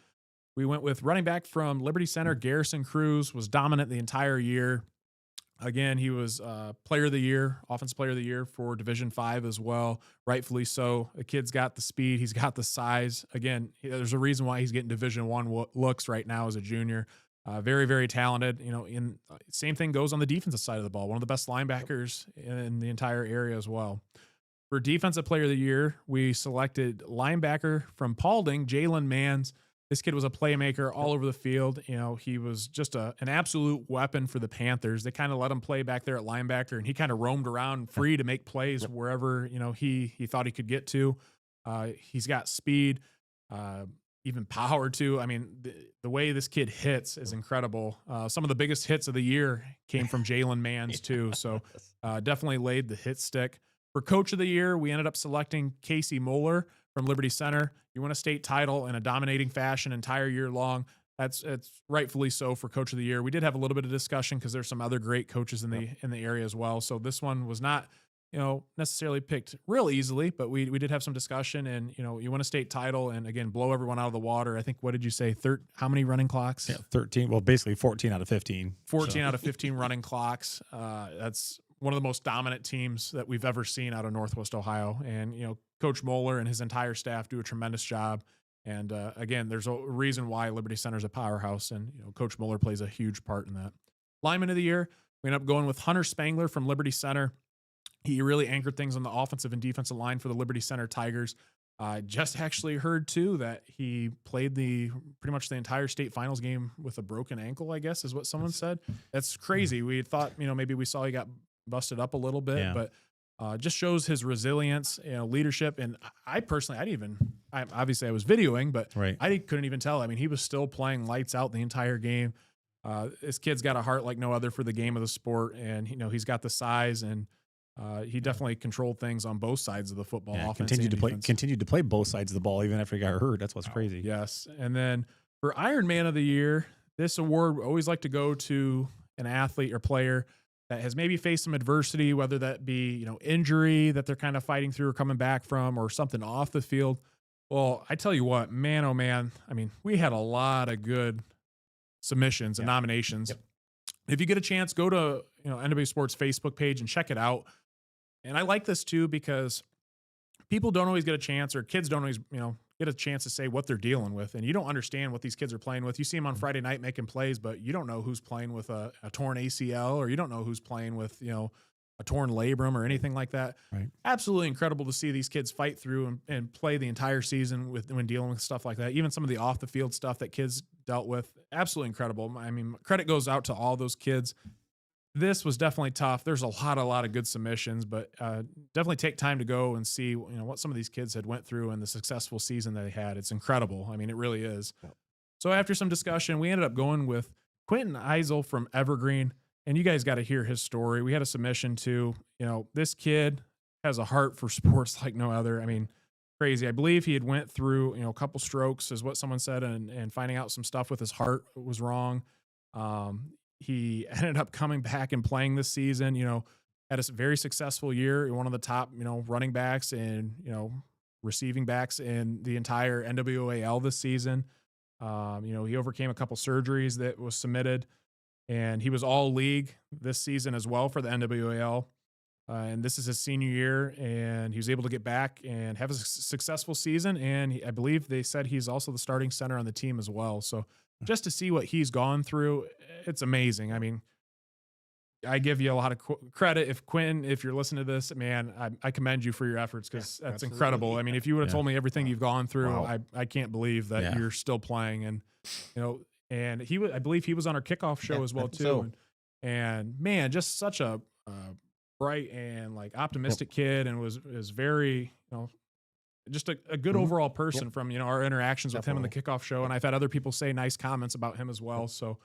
we went with running back from Liberty Center, Garrison Cruz, was dominant the entire year. Again, he was player of the year, offensive player of the year for Division V as well. Rightfully so. The kid's got the speed. He's got the size. Again, there's a reason why he's getting Division I looks right now as a junior. Very, very talented. Same thing goes on the defensive side of the ball. One of the best linebackers in the entire area as well. For defensive player of the year, we selected linebacker from Paulding, Jalen Mans. This kid was a playmaker all over the field. He was just an absolute weapon for the Panthers. They kind of let him play back there at linebacker, and he kind of roamed around free to make plays wherever, he thought he could get to. He's got speed, even power too. I mean, the way this kid hits is incredible. Some of the biggest hits of the year came from Jalen Mans too. So definitely laid the hit stick. For coach of the year, we ended up selecting Casey Moeller from Liberty Center. You won a state title in a dominating fashion entire year long. It's rightfully so for coach of the year. We did have a little bit of discussion because there's some other great coaches in the area as well. So this one was not, necessarily picked real easily, but we did have some discussion, and, you won a state title and again, blow everyone out of the water. I think, what did you say? How many running clocks? Yeah, 13. Well, basically 14 out of 15. 14 out of 15 running clocks. That's one of the most dominant teams that we've ever seen out of Northwest Ohio. And, Coach Moeller and his entire staff do a tremendous job. And again, there's a reason why Liberty Center is a powerhouse, and Coach Moeller plays a huge part in that. Lineman of the year, we ended up going with Hunter Spangler from Liberty Center. He really anchored things on the offensive and defensive line for the Liberty Center Tigers. Just actually heard too that he played pretty much the entire state finals game with a broken ankle, I guess is what someone said. That's crazy. We thought, maybe we saw he got busted up a little bit, but just shows his resilience, leadership. And I personally, obviously I was videoing, but I couldn't even tell. I mean, he was still playing lights out the entire game. This kid's got a heart like no other for the game of the sport. And, he's got the size, and he definitely controlled things on both sides of the football. Yeah, offense continued to play both sides of the ball even after he got hurt. That's what's crazy. Yes. And then for Iron Man of the Year, this award we always like to go to an athlete or player that has maybe faced some adversity, whether that be, injury that they're kind of fighting through or coming back from, or something off the field. Well, I tell you what, man, oh man, I mean, we had a lot of good submissions and nominations. Yep. If you get a chance, go to, NWO Sports Facebook page and check it out. And I like this too, because people don't always get a chance, or kids don't always, get a chance to say what they're dealing with. And you don't understand what these kids are playing with. You see them on Friday night making plays, but you don't know who's playing with a torn ACL, or you don't know who's playing with, a torn labrum or anything like that. Right. Absolutely incredible to see these kids fight through and play the entire season when dealing with stuff like that. Even some of the off the field stuff that kids dealt with. Absolutely incredible. I mean, credit goes out to all those kids. This was definitely tough. There's a lot of good submissions, but definitely take time to go and see, what some of these kids had went through and the successful season that they had. It's incredible. I mean, it really is. Yep. So after some discussion, we ended up going with Quentin Eisel from Evergreen, and you guys got to hear his story. We had a submission too. This kid has a heart for sports like no other. I mean, crazy. I believe he had went through, a couple strokes is what someone said, and finding out some stuff with his heart was wrong. He ended up coming back and playing this season, had a very successful year. One of the top, running backs and, receiving backs in the entire NWOAL this season. He overcame a couple surgeries that was submitted, and he was all league this season as well for the NWOAL. And this is his senior year, and he was able to get back and have a successful season. And I believe they said he's also the starting center on the team as well. So just to see what he's gone through, it's amazing. I mean, I give you a lot of credit. If you're listeing to this, man, I commend you for your efforts, because that's absolutely incredible. I mean, if you would have told me everything you've gone through, I can't believe that you're still playing. And, and I believe he was on our kickoff show as well too. So. And man, just such a bright and optimistic kid, and was very, just a good overall person from, our interactions with him in the kickoff show. And I've had other people say nice comments about him as well. So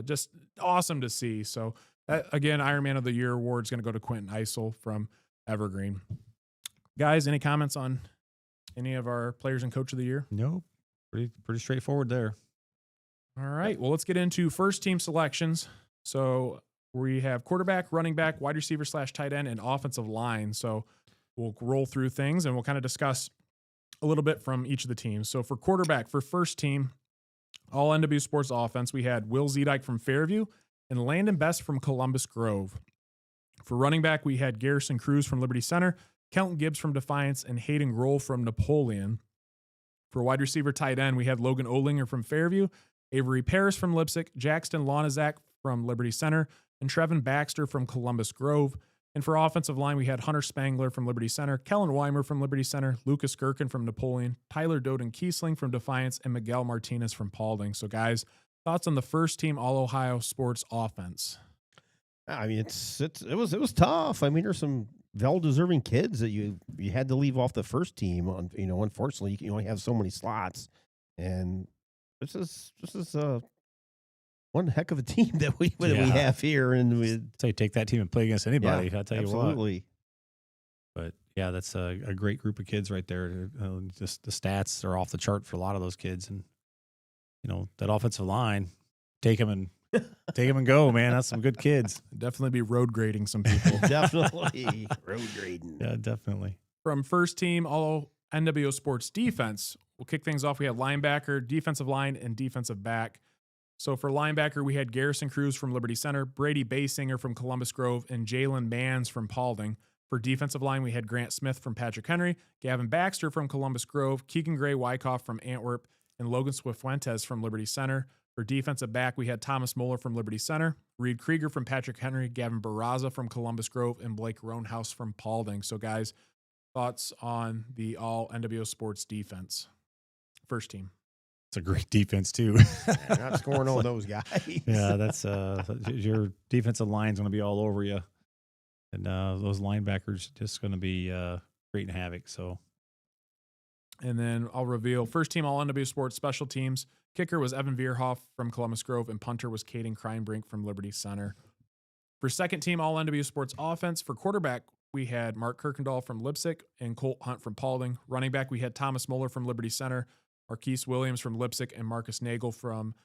just awesome to see. So again, Ironman of the Year award is going to go to Quentin Eisel from Evergreen. Guys, any comments on any of our players and coach of the year? No, pretty straightforward there. All right. Well, let's get into first team selections. So we have quarterback, running back, wide receiver / tight end, and offensive line. So we'll roll through things and we'll kind of discuss a little bit from each of the teams. So for quarterback, for first team, all NWO Sports offense, we had Will Zedike from Fairview, and Landon Best from Columbus Grove. For running back, we had Garrison Cruz from Liberty Center, Kelton Gibbs from Defiance, and Hayden Grohl from Napoleon. For wide receiver tight end, we had Logan Olinger from Fairview, Avery Paris from Lipsick, Jackson Lonazak from Liberty Center, and Trevin Baxter from Columbus Grove. And for offensive line, we had Hunter Spangler from Liberty Center, Kellen Weimer from Liberty Center, Lucas Gherkin from Napoleon, Tyler Doden Kiesling from Defiance, and Miguel Martinez from Paulding. So, guys, thoughts on the first team All-Ohio Sports offense? I mean, it was tough. I mean, there's some well-deserving kids that you had to leave off the first team. Unfortunately, you only have so many slots, and this is one heck of a team that we have here. And we say take that team and play against anybody. I'll tell you absolutely. What. But yeah, that's a great group of kids right there. Just the stats are off the chart for a lot of those kids, and that offensive line, take them and go, man. That's some good kids. Definitely be road grading some people. Definitely road grading. Yeah, definitely. From first team all NWO Sports defense, we'll kick things off. We had linebacker, defensive line, and defensive back. So for linebacker, we had Garrison Cruz from Liberty Center, Brady Basinger from Columbus Grove, and Jalen Mans from Paulding. For defensive line, we had Grant Smith from Patrick Henry, Gavin Baxter from Columbus Grove, Keegan Gray Wyckoff from Antwerp, and Logan Swift-Fuentes from Liberty Center. For defensive back, we had Thomas Moeller from Liberty Center, Reed Krieger from Patrick Henry, Gavin Barraza from Columbus Grove, and Blake Roanhouse from Paulding. So, guys, thoughts on the all NWO Sports defense? First team. It's a great defense, too. You're not scoring all those guys. Yeah, that's your defensive line's going to be all over you. And those linebackers just going to be creating havoc. So, and then I'll reveal first team all NWO Sports special teams. Kicker was Evan Vierhoff from Columbus Grove, and punter was Caden Kreinbrink from Liberty Center. For second team all NWO Sports offense, for quarterback, we had Mark Kirkendall from Lipsick and Colt Hunt from Paulding. Running back, we had Thomas Moeller from Liberty Center, Marquise Williams from Lipsick, and Marcus Nagel from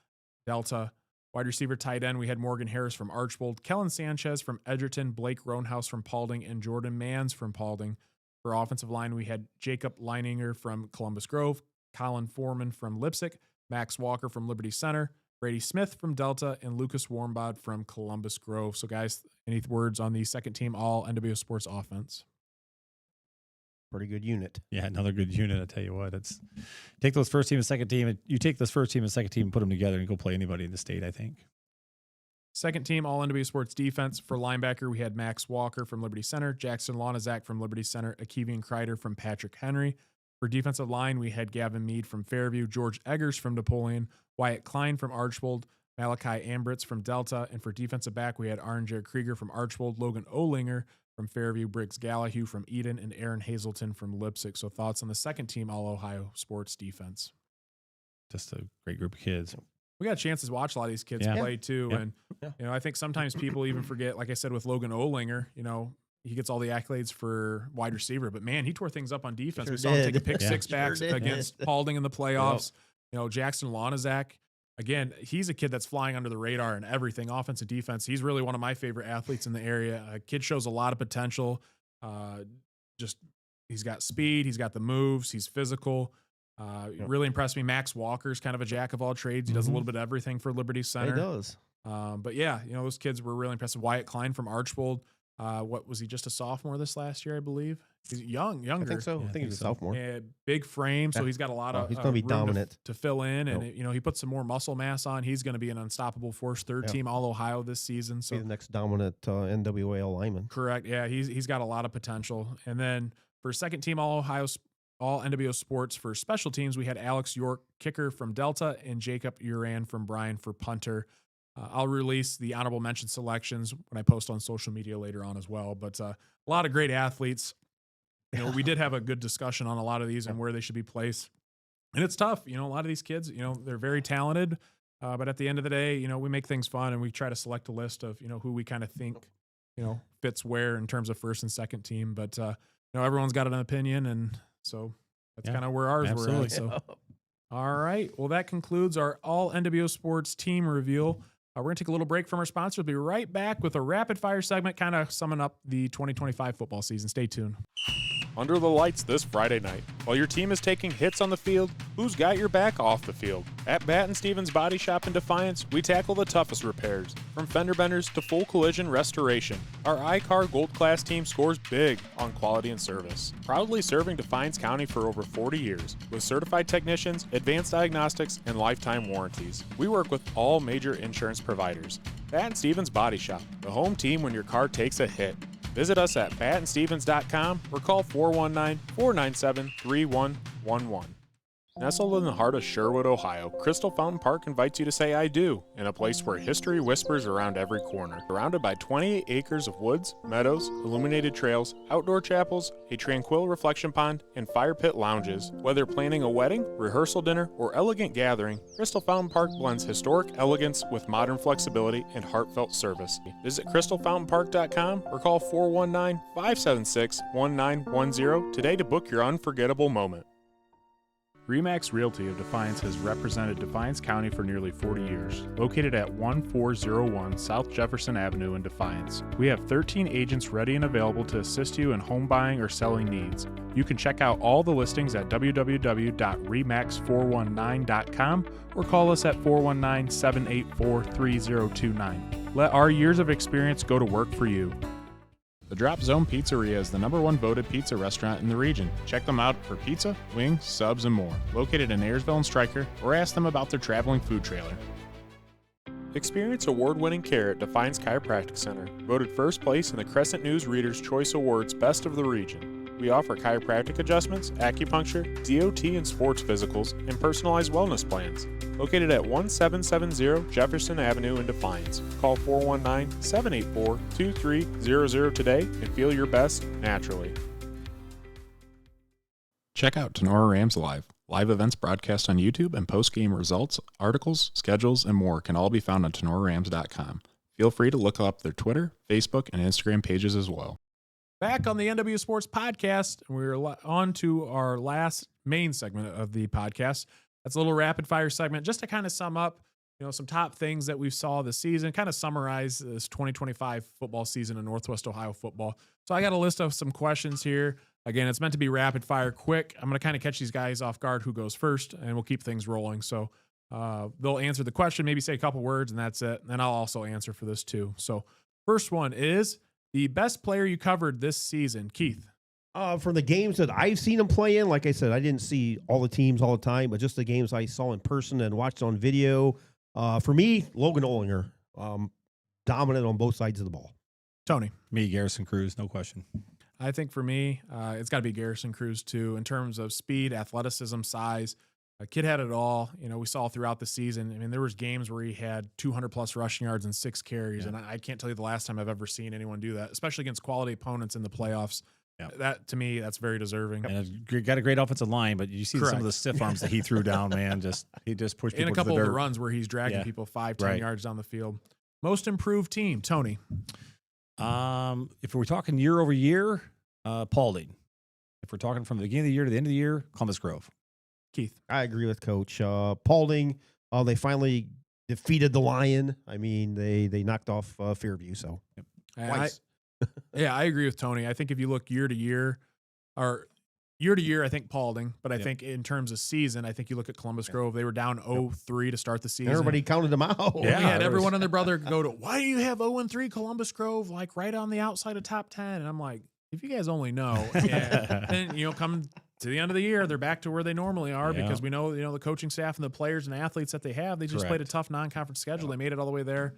Delta. Wide receiver tight end, we had Morgan Harris from Archbold, Kellen Sanchez from Edgerton, Blake Roanhouse from Paulding, and Jordan Mans from Paulding. For offensive line, we had Jacob Leininger from Columbus Grove, Colin Foreman from Lipsick, Max Walker from Liberty Center, Brady Smith from Delta, and Lucas Warmbod from Columbus Grove. So, guys, any words on the second team all NWO Sports offense? Pretty good unit. Yeah, another good unit. I tell you what, take those first team and second team. You take this first team and second team and put them together and go play anybody in the state, I think. Second team all NWO Sports defense. For linebacker, we had Max Walker from Liberty Center, Jackson Lonazak from Liberty Center, Akivian Kreider from Patrick Henry. For defensive line, we had Gavin Mead from Fairview, George Eggers from Napoleon, Wyatt Klein from Archbold, Malachi Ambritz from Delta. And for defensive back, we had Arnjer Krieger from Archbold, Logan Olinger from Fairview, Briggs Gallahue from Eden, and Aaron Hazelton from Lipsick. So thoughts on the second team All-Ohio Sports defense? Just a great group of kids. We got chances to watch a lot of these kids play too. Yeah. And, I think sometimes people even forget, like I said, with Logan Olinger, he gets all the accolades for wide receiver, but man, he tore things up on defense. We saw him take a pick six backs against Paulding in the playoffs. Yep. Jackson Lonazak, again, he's a kid that's flying under the radar and everything, offense and defense. He's really one of my favorite athletes in the area. Kid shows a lot of potential. He's got speed. He's got the moves. He's physical. Really impressed me. Max Walker's kind of a jack of all trades. He does a little bit of everything for Liberty Center. He does. But yeah, those kids were really impressive. Wyatt Klein from Archbold. What was he, just a sophomore this last year, I believe? He's younger. I think so. Yeah, I think he's a sophomore. Yeah, big frame, so he's got a lot of he's going to be dominant to fill in, and he puts some more muscle mass on. He's going to be an unstoppable force. Third team All Ohio this season. So be the next dominant NWA lineman. Correct. Yeah, he's got a lot of potential. And then for second team All Ohio, all NWO Sports for special teams, we had Alex York, kicker from Delta, and Jacob Uran from Bryan for punter. I'll release the honorable mention selections when I post on social media later on as well. But a lot of great athletes. We did have a good discussion on a lot of these and where they should be placed. And it's tough. A lot of these kids, they're very talented. But at the end of the day, we make things fun and we try to select a list of, who we kind of think, fits where in terms of first and second team. But, everyone's got an opinion. And so that's kind of where ours were at. So, all right. Well, that concludes our all NWO Sports team reveal. We're going to take a little break from our sponsors. We'll be right back with a rapid fire segment, kind of summing up the 2025 football season. Stay tuned. under the lights this Friday night. While your team is taking hits on the field, who's got your back off the field? At Batt & Stevens Body Shop in Defiance, we tackle the toughest repairs, from fender benders to full collision restoration. Our iCar Gold Class team scores big on quality and service. Proudly serving Defiance County for over 40 years, with certified technicians, advanced diagnostics, and lifetime warranties. We work with all major insurance providers. Batt & Stevens Body Shop, the home team when your car takes a hit. Visit us at batandstevens.com or call 419-497-3111. Nestled in the heart of Sherwood, Ohio, Crystal Fountain Park invites you to say I do in a place where history whispers around every corner. Surrounded by 28 acres of woods, meadows, illuminated trails, outdoor chapels, a tranquil reflection pond, and fire pit lounges. Whether planning a wedding, rehearsal dinner, or elegant gathering, Crystal Fountain Park blends historic elegance with modern flexibility and heartfelt service. Visit crystalfountainpark.com or call 419-576-1910 today to book your unforgettable moment. RE/MAX Realty of Defiance has represented Defiance County for nearly 40 years. Located at 1401 South Jefferson Avenue in Defiance, we have 13 agents ready and available to assist you in home buying or selling needs. You can check out all the listings at www.remax419.com or call us at 419-784-3029. Let our years of experience go to work for you. The Drop Zone Pizzeria is the #1 voted pizza restaurant in the region. Check them out for pizza, wings, subs, and more. Located in Ayersville and Stryker, or ask them about their traveling food trailer. Experience award-winning care at Defiance Chiropractic Center, voted first place in the Crescent News Readers' Choice Awards Best of the Region. We offer chiropractic adjustments, acupuncture, DOT and sports physicals, and personalized wellness plans. Located at 1770 Jefferson Avenue in Defiance. Call 419-784-2300 today and feel your best naturally. Check out Tenora Rams Live. Live events broadcast on YouTube and post-game results, articles, schedules, and more can all be found on tenorarams.com. Feel free to look up their Twitter, Facebook, and Instagram pages as well. Back on the NWO Sports Podcast, we're on to our last main segment of the podcast. That's a little rapid fire segment just to kind of sum up, some top things that we saw this season, kind of summarize this 2025 football season in Northwest Ohio football. So I got a list of some questions here. Again, it's meant to be rapid fire quick. I'm going to kind of catch these guys off guard who goes first, and we'll keep things rolling. So they'll answer the question, maybe say a couple words, and that's it. And I'll also answer for this too. So first one is the best player you covered this season, Keith. From the games that I've seen him play in, like I said, I didn't see all the teams all the time, but just the games I saw in person and watched on video. For me, Logan Olinger, dominant on both sides of the ball. Tony. Me, Garrison Cruz, no question. I think for me, it's got to be Garrison Cruz too, in terms of speed, athleticism, size. A kid had it all. We saw throughout the season. I mean, there was games where he had 200-plus rushing yards and 6 carries, and I can't tell you the last time I've ever seen anyone do that, especially against quality opponents in the playoffs. Yeah. That, to me, that's very deserving. And got a great offensive line, but you see some of the stiff arms that he threw down, man. He just pushed people in a couple to the of dirt. the runs where he's dragging people 5-10 yards down the field. Most improved team, Tony. If we're talking year over year, Paulding. If we're talking from the beginning of the year to the end of the year, Columbus Grove. Keith. I agree with Coach. Paulding, they finally defeated the Lion. I mean, they knocked off Fairview, so twice. I agree with Tony. I think if you look year to year, I think Paulding, but I think in terms of season, I think you look at Columbus Grove. They were down 0-3 to start the season. Everybody counted them out. Yeah, we had everyone and their brother go to, why do you have 0-3 Columbus Grove, like right on the outside of top 10? And I'm like, if you guys only know, then come to the end of the year, they're back to where they normally are because we know, the coaching staff and the players and athletes that they have, they just played a tough non-conference schedule. They made it all the way there.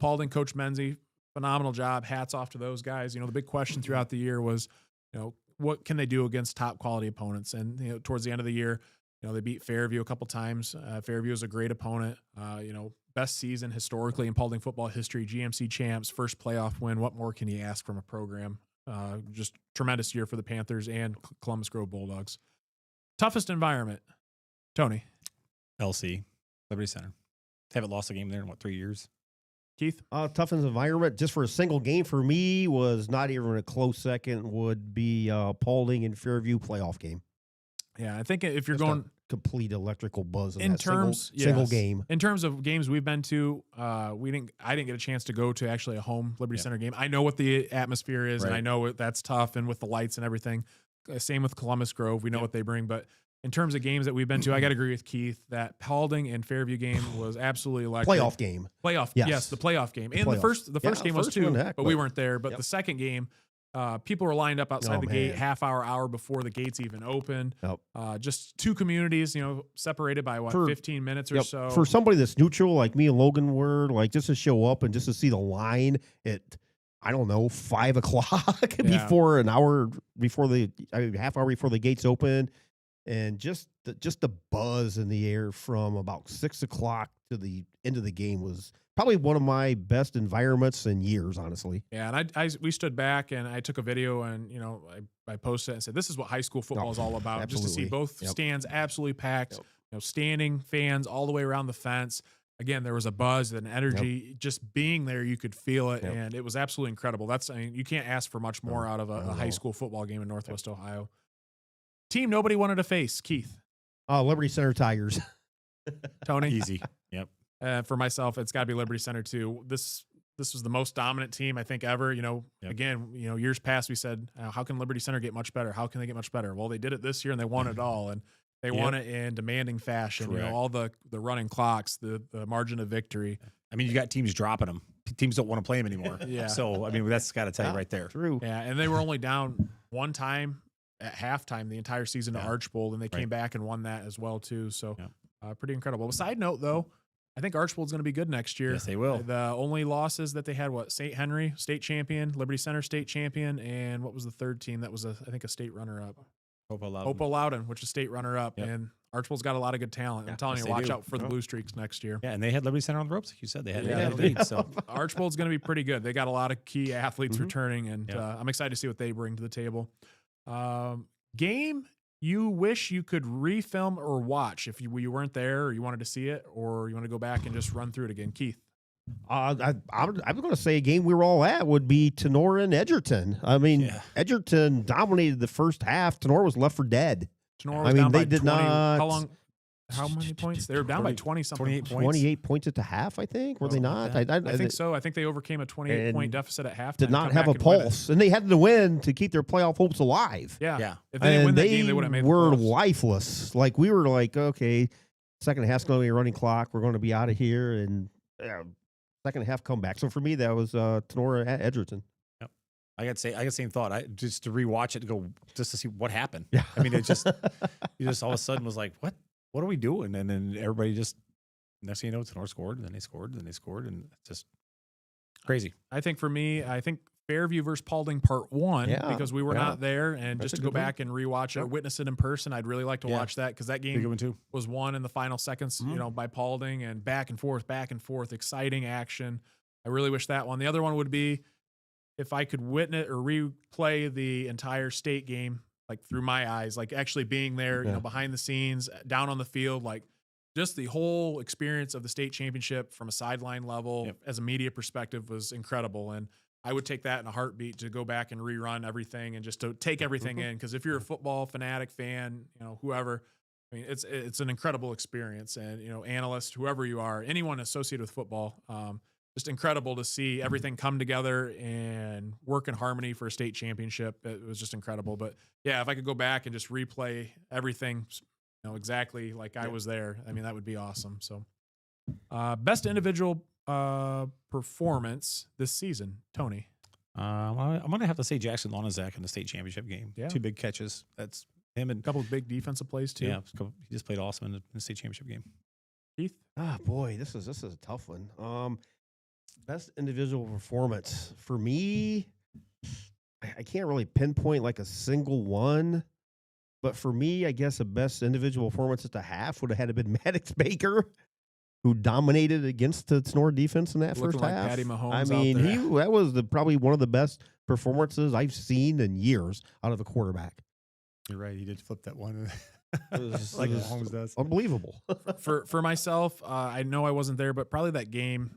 Paulding, Coach Menzie, phenomenal job. Hats off to those guys. The big question throughout the year was, what can they do against top quality opponents? And, towards the end of the year, they beat Fairview a couple times. Fairview is a great opponent. Best season historically in Paulding football history, GMC champs, first playoff win. What more can you ask from a program? Just tremendous year for the Panthers and Columbus Grove Bulldogs. Toughest environment, Tony. LC, Liberty Center. Haven't lost a game there in 3 years? Keith? Toughest environment just for a single game for me was not even a close second would be Paulding and Fairview playoff game. Yeah, I think if you're going complete electrical buzz in that terms single game. In terms of games we've been to, I didn't get a chance to go to actually a home Liberty Center game. I know what the atmosphere is, and I know that's tough, and with the lights and everything. Same with Columbus Grove. We know what they bring, but in terms of games that we've been to, I got to agree with Keith that Paulding and Fairview game was absolutely electric. Playoff game. Yes, the playoff game. And the first game was too, but we weren't there. But the second game, people were lined up outside the gate hour before the gates even opened. Just two communities, separated by 15 minutes or so. For somebody that's neutral like me and Logan were, like just to show up and just to see the line at, I don't know, 5 o'clock before an hour before half hour before the gates open. And just the buzz in the air from about 6 o'clock to the end of the game was probably one of my best environments in years, honestly. Yeah, and we stood back and I took a video and I posted it and said, "This is what high school football is all about." Absolutely. Just to see both stands absolutely packed, standing fans all the way around the fence. Again, there was a buzz and energy. Just being there, you could feel it, and it was absolutely incredible. You can't ask for much more out of a high school football game in Northwest Ohio. Team nobody wanted to face, Keith. Liberty Center Tigers. Tony? Easy. Yep. For myself, it's got to be Liberty Center too. This was the most dominant team I think ever. Again, years past we said, how can Liberty Center get much better? How can they get much better? Well, they did it this year and they won it all, and they won it in demanding fashion. Correct. All the running clocks, the margin of victory. I mean, you got teams dropping them. Teams don't want to play them anymore. So I mean, that's got to tell you right there. True. Yeah, and they were only down one time at halftime the entire season to Archbold, and they came back and won that as well too. So pretty incredible. Side note though, I think Archbold's going to be good next year. Yes, they will. The only losses that they had, St. Henry, state champion, Liberty Center, state champion, and what was the third team that was I think a state runner-up? Hope Loudon, which is state runner-up, and Archbold's got a lot of good talent. I'm telling you, watch out for the Blue Streaks next year. Yeah, and they had Liberty Center on the ropes, like you said. They had so Archbold's going to be pretty good. They got a lot of key athletes returning, and I'm excited to see what they bring to the table. Game you wish you could refilm or watch if you weren't there or you wanted to see it, or you want to go back and just run through it again, Keith? I'm going to say a game we were all at would be Tenora and Edgerton. I mean, Edgerton dominated the first half. Tenora was left for dead. Tenora was down by 20. How many points? They were down by 20-something. 28 points at the half, I think. Were they not? I think so. I think they overcame a 28-point deficit at halftime. Did not have a pulse. And they had to win to keep their playoff hopes alive. Yeah. If they didn't win that game, they would have made the playoffs. playoffs. Lifeless. Like, we were like, okay, second half's going to be a running clock. We're going to be out of here. And second half comeback. So for me, that was Tenora at Edgerton. I got the same thought. Just to rewatch it, just to see what happened. Yeah. I mean, you just all of a sudden was like, what are we doing? And then everybody just, next thing you know, Tenora scored, and then they scored, and it's just crazy. I think for me, Fairview versus Paulding Part 1, because we were not there, and just to go back and rewatch it or witness it in person, I'd really like to watch that, because that game was won in the final seconds, by Paulding, and back and forth, exciting action. I really wish that one. The other one would be if I could witness or replay the entire state game, like through my eyes, like actually being there, behind the scenes, down on the field, like just the whole experience of the state championship from a sideline level as a media perspective was incredible. And I would take that in a heartbeat to go back and rerun everything and just to take everything in. Because if you're a football fanatic fan, whoever, I mean, it's an incredible experience. And, analyst, whoever you are, anyone associated with football, just incredible to see everything come together and work in harmony for a state championship. It was just incredible. But yeah, if I could go back and just replay everything, exactly like I was there, I mean, that would be awesome. So, best individual performance this season, Tony. I'm going to have to say Jackson Lonazak in the state championship game. Yeah. 2 big catches. That's him, and a couple of big defensive plays too. Yeah, he just played awesome in the state championship game. Keith? Boy, this is a tough one. Best individual performance for me, I can't really pinpoint like a single one, but for me, I guess the best individual performance at the half would have had to been Maddox Baker, who dominated against the Tenora defense in that first like half. Patty Mahomes I mean, that was probably one of the best performances I've seen in years out of a quarterback. You're right. He did flip that one. It was, like Mahomes does. Unbelievable. For myself, I know I wasn't there, but probably that game.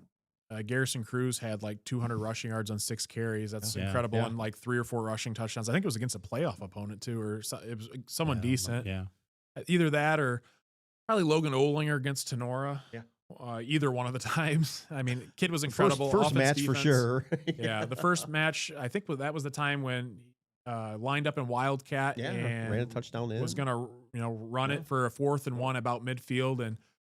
Garrison Cruz had like 200 rushing yards on 6 carries. That's incredible. And like 3 or 4 rushing touchdowns. I think it was against a playoff opponent too, or it was someone decent. Yeah. Either that or probably Logan Olinger against Tenora. Yeah. Either one of the times. I mean, kid was incredible. First match defense. For sure. Yeah. The first match, I think that was the time when lined up in Wildcat and ran a touchdown in. Was going to run it for a 4th and 1 about midfield, and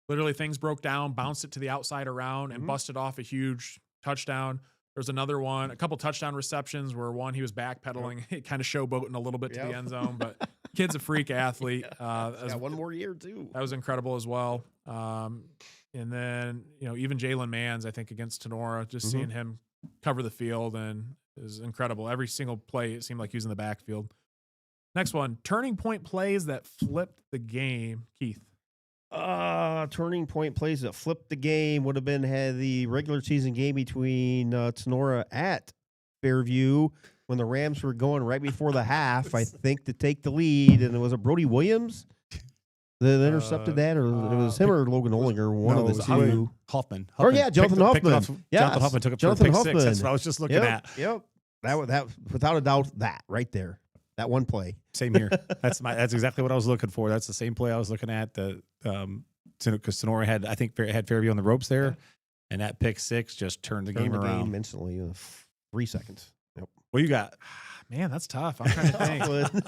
literally things broke down, bounced it to the outside around, and busted off a huge touchdown. There's another one, a couple touchdown receptions where one he was backpedaling, kind of showboating a little bit to the end zone, but kid's a freak athlete. Got one more year too. That was incredible as well. And then even Jalen Mans, I think against Tenora, just seeing him cover the field and is incredible. Every single play, it seemed like he was in the backfield. Next one, turning point plays that flipped the game. Keith. Turning point plays that flipped the game would have been had the regular season game between Tenora at Fairview when the Rams were going right before the half, I think, to take the lead, and it was a Brody Williams that intercepted that, or it was him or Logan Olinger, one of the two. Hoffman. Jonathan Hoffman. Jonathan Hoffman took it for pick 6. That's what I was just looking at. Yep. That without a doubt, that right there. That one play. Same here. That's exactly what I was looking for. That's the same play I was looking at. Because Sonora had Fairview on the ropes there, and that pick 6 just turned the game around. Game instantly in 3 seconds. Yep. What you got? Man, that's tough. I'm trying to think.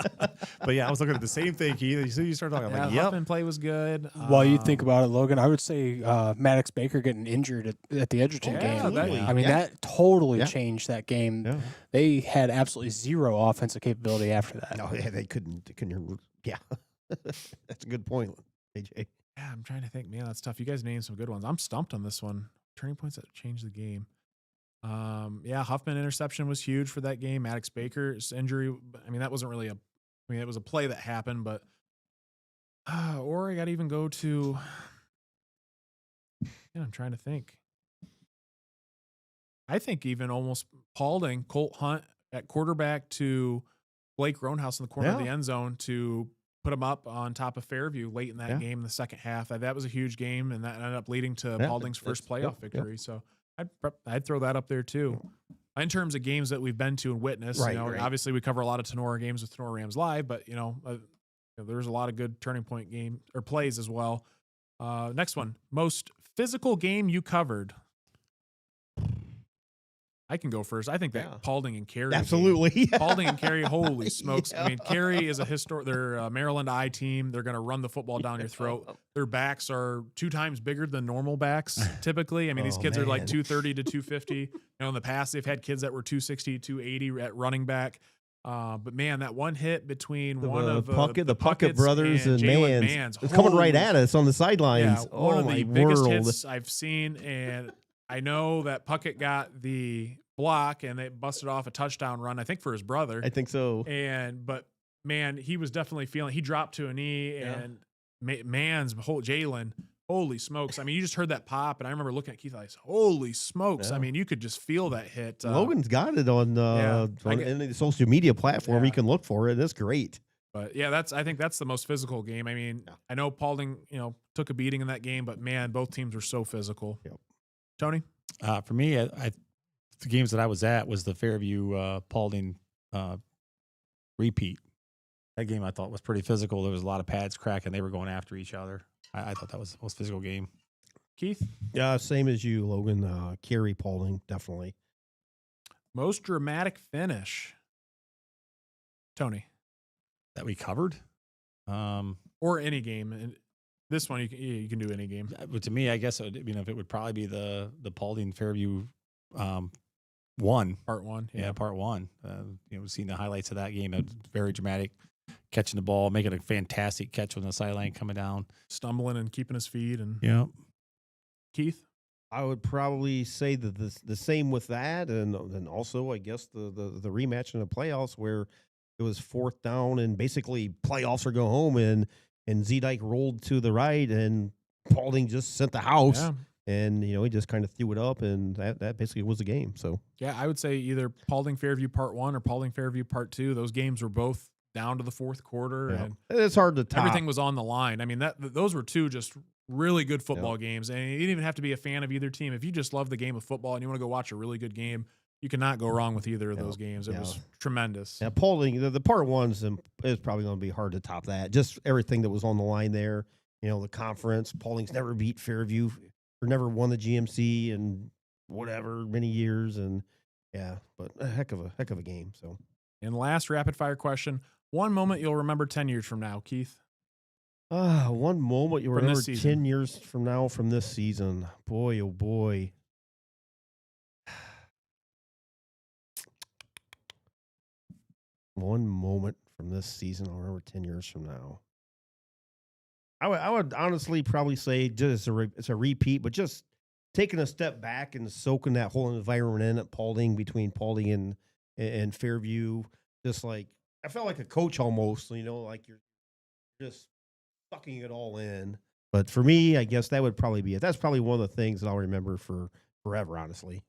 But yeah, I was looking at the same thing, Keith. You started talking. I'm like, Huffman play was good. While you think about it, Logan, I would say Maddox Baker getting injured at the Edgerton game. That totally changed that game. Yeah. They had absolutely zero offensive capability after that. No, they couldn't. Yeah, that's a good point, AJ. Yeah, I'm trying to think. Man, that's tough. You guys named some good ones. I'm stumped on this one. Turning points that changed the game. Huffman interception was huge for that game. Maddox Baker's injury, that wasn't really it was a play that happened, but or I got to even go to, I'm trying to think. I think even almost Paulding, Colt Hunt at quarterback to Blake Roanhouse in the corner of the end zone to put him up on top of Fairview late in that game in the second half. That was a huge game, and that ended up leading to Paulding's first playoff victory. So I'd throw that up there too. In terms of games that we've been to and witnessed, obviously we cover a lot of Tenora games with Tenora Rams Live, but there's a lot of good turning point game or plays as well. Next one, most physical game you covered. I can go first. I think that Paulding and Cary. Absolutely. Paulding and Cary, holy smokes. Yeah. Cary is they're a Maryland I team. They're going to run the football down your throat. Their backs are 2 times bigger than normal backs, typically. These kids are like 230 to 250. In the past, they've had kids that were 260, 280 at running back. But man, that one hit between the Puckett brothers and Mans. It's coming right at us on the sidelines. Yeah, one of the biggest hits I've seen, and I know that Puckett got the block and they busted off a touchdown run, I think for his brother. I think so. But man, he was definitely he dropped to a knee and Mans, Jalen, holy smokes. You just heard that pop, and I remember looking at Keith like, holy smokes. Yeah. You could just feel that hit. Logan's got it on any social media platform. Yeah. You can look for it. It's great. But yeah, I think that's the most physical game. I know Paulding, took a beating in that game, but man, both teams were so physical. Yep. Tony? For me, the games that I was at was the Fairview Paulding repeat. That game I thought was pretty physical. There was a lot of pads cracking. They were going after each other. I thought that was the most physical game. Keith? Yeah, same as you, Logan. Cary Paulding, definitely. Most dramatic finish? Tony? That we covered? Or any game. And this one, you can do any game. But to me, I guess if it would probably be the Paulding Fairview one. Part 1. Yeah, part 1. We've seen the highlights of that game. It's very dramatic. Catching the ball, making a fantastic catch on the sideline, coming down. Stumbling and keeping his feet. And Keith? I would probably say that the same with that. And also, I guess, the rematch in the playoffs where it was 4th down and basically playoffs or go home, and Z-Dyke rolled to the right and Paulding just sent the house. Yeah. And, he just kind of threw it up, and that basically was the game. So, yeah, I would say either Paulding Fairview Part 1 or Paulding Fairview Part 2. Those games were both down to the 4th quarter. Yeah. And it's hard to top. Everything was on the line. Those were 2 just really good football games. And you didn't even have to be a fan of either team. If you just love the game of football and you want to go watch a really good game, you cannot go wrong with either of those games. It was tremendous. Yeah, Paulding, the Part 1's is probably going to be hard to top that. Just everything that was on the line there. The conference. Paulding's never beat Fairview or never won the GMC in many years, and but a heck of a game. So And last rapid fire question, one moment you'll remember 10 years from now, Keith. One moment you'll remember 10 years from now from this season. Boy, oh boy. One moment from this season I'll remember 10 years from now. I would honestly probably say just it's a repeat, but just taking a step back and soaking that whole environment in at Paulding, between Paulding and Fairview. Just like, I felt like a coach almost, like you're just sucking it all in. But for me, I guess that would probably be it. That's probably one of the things that I'll remember for forever, honestly.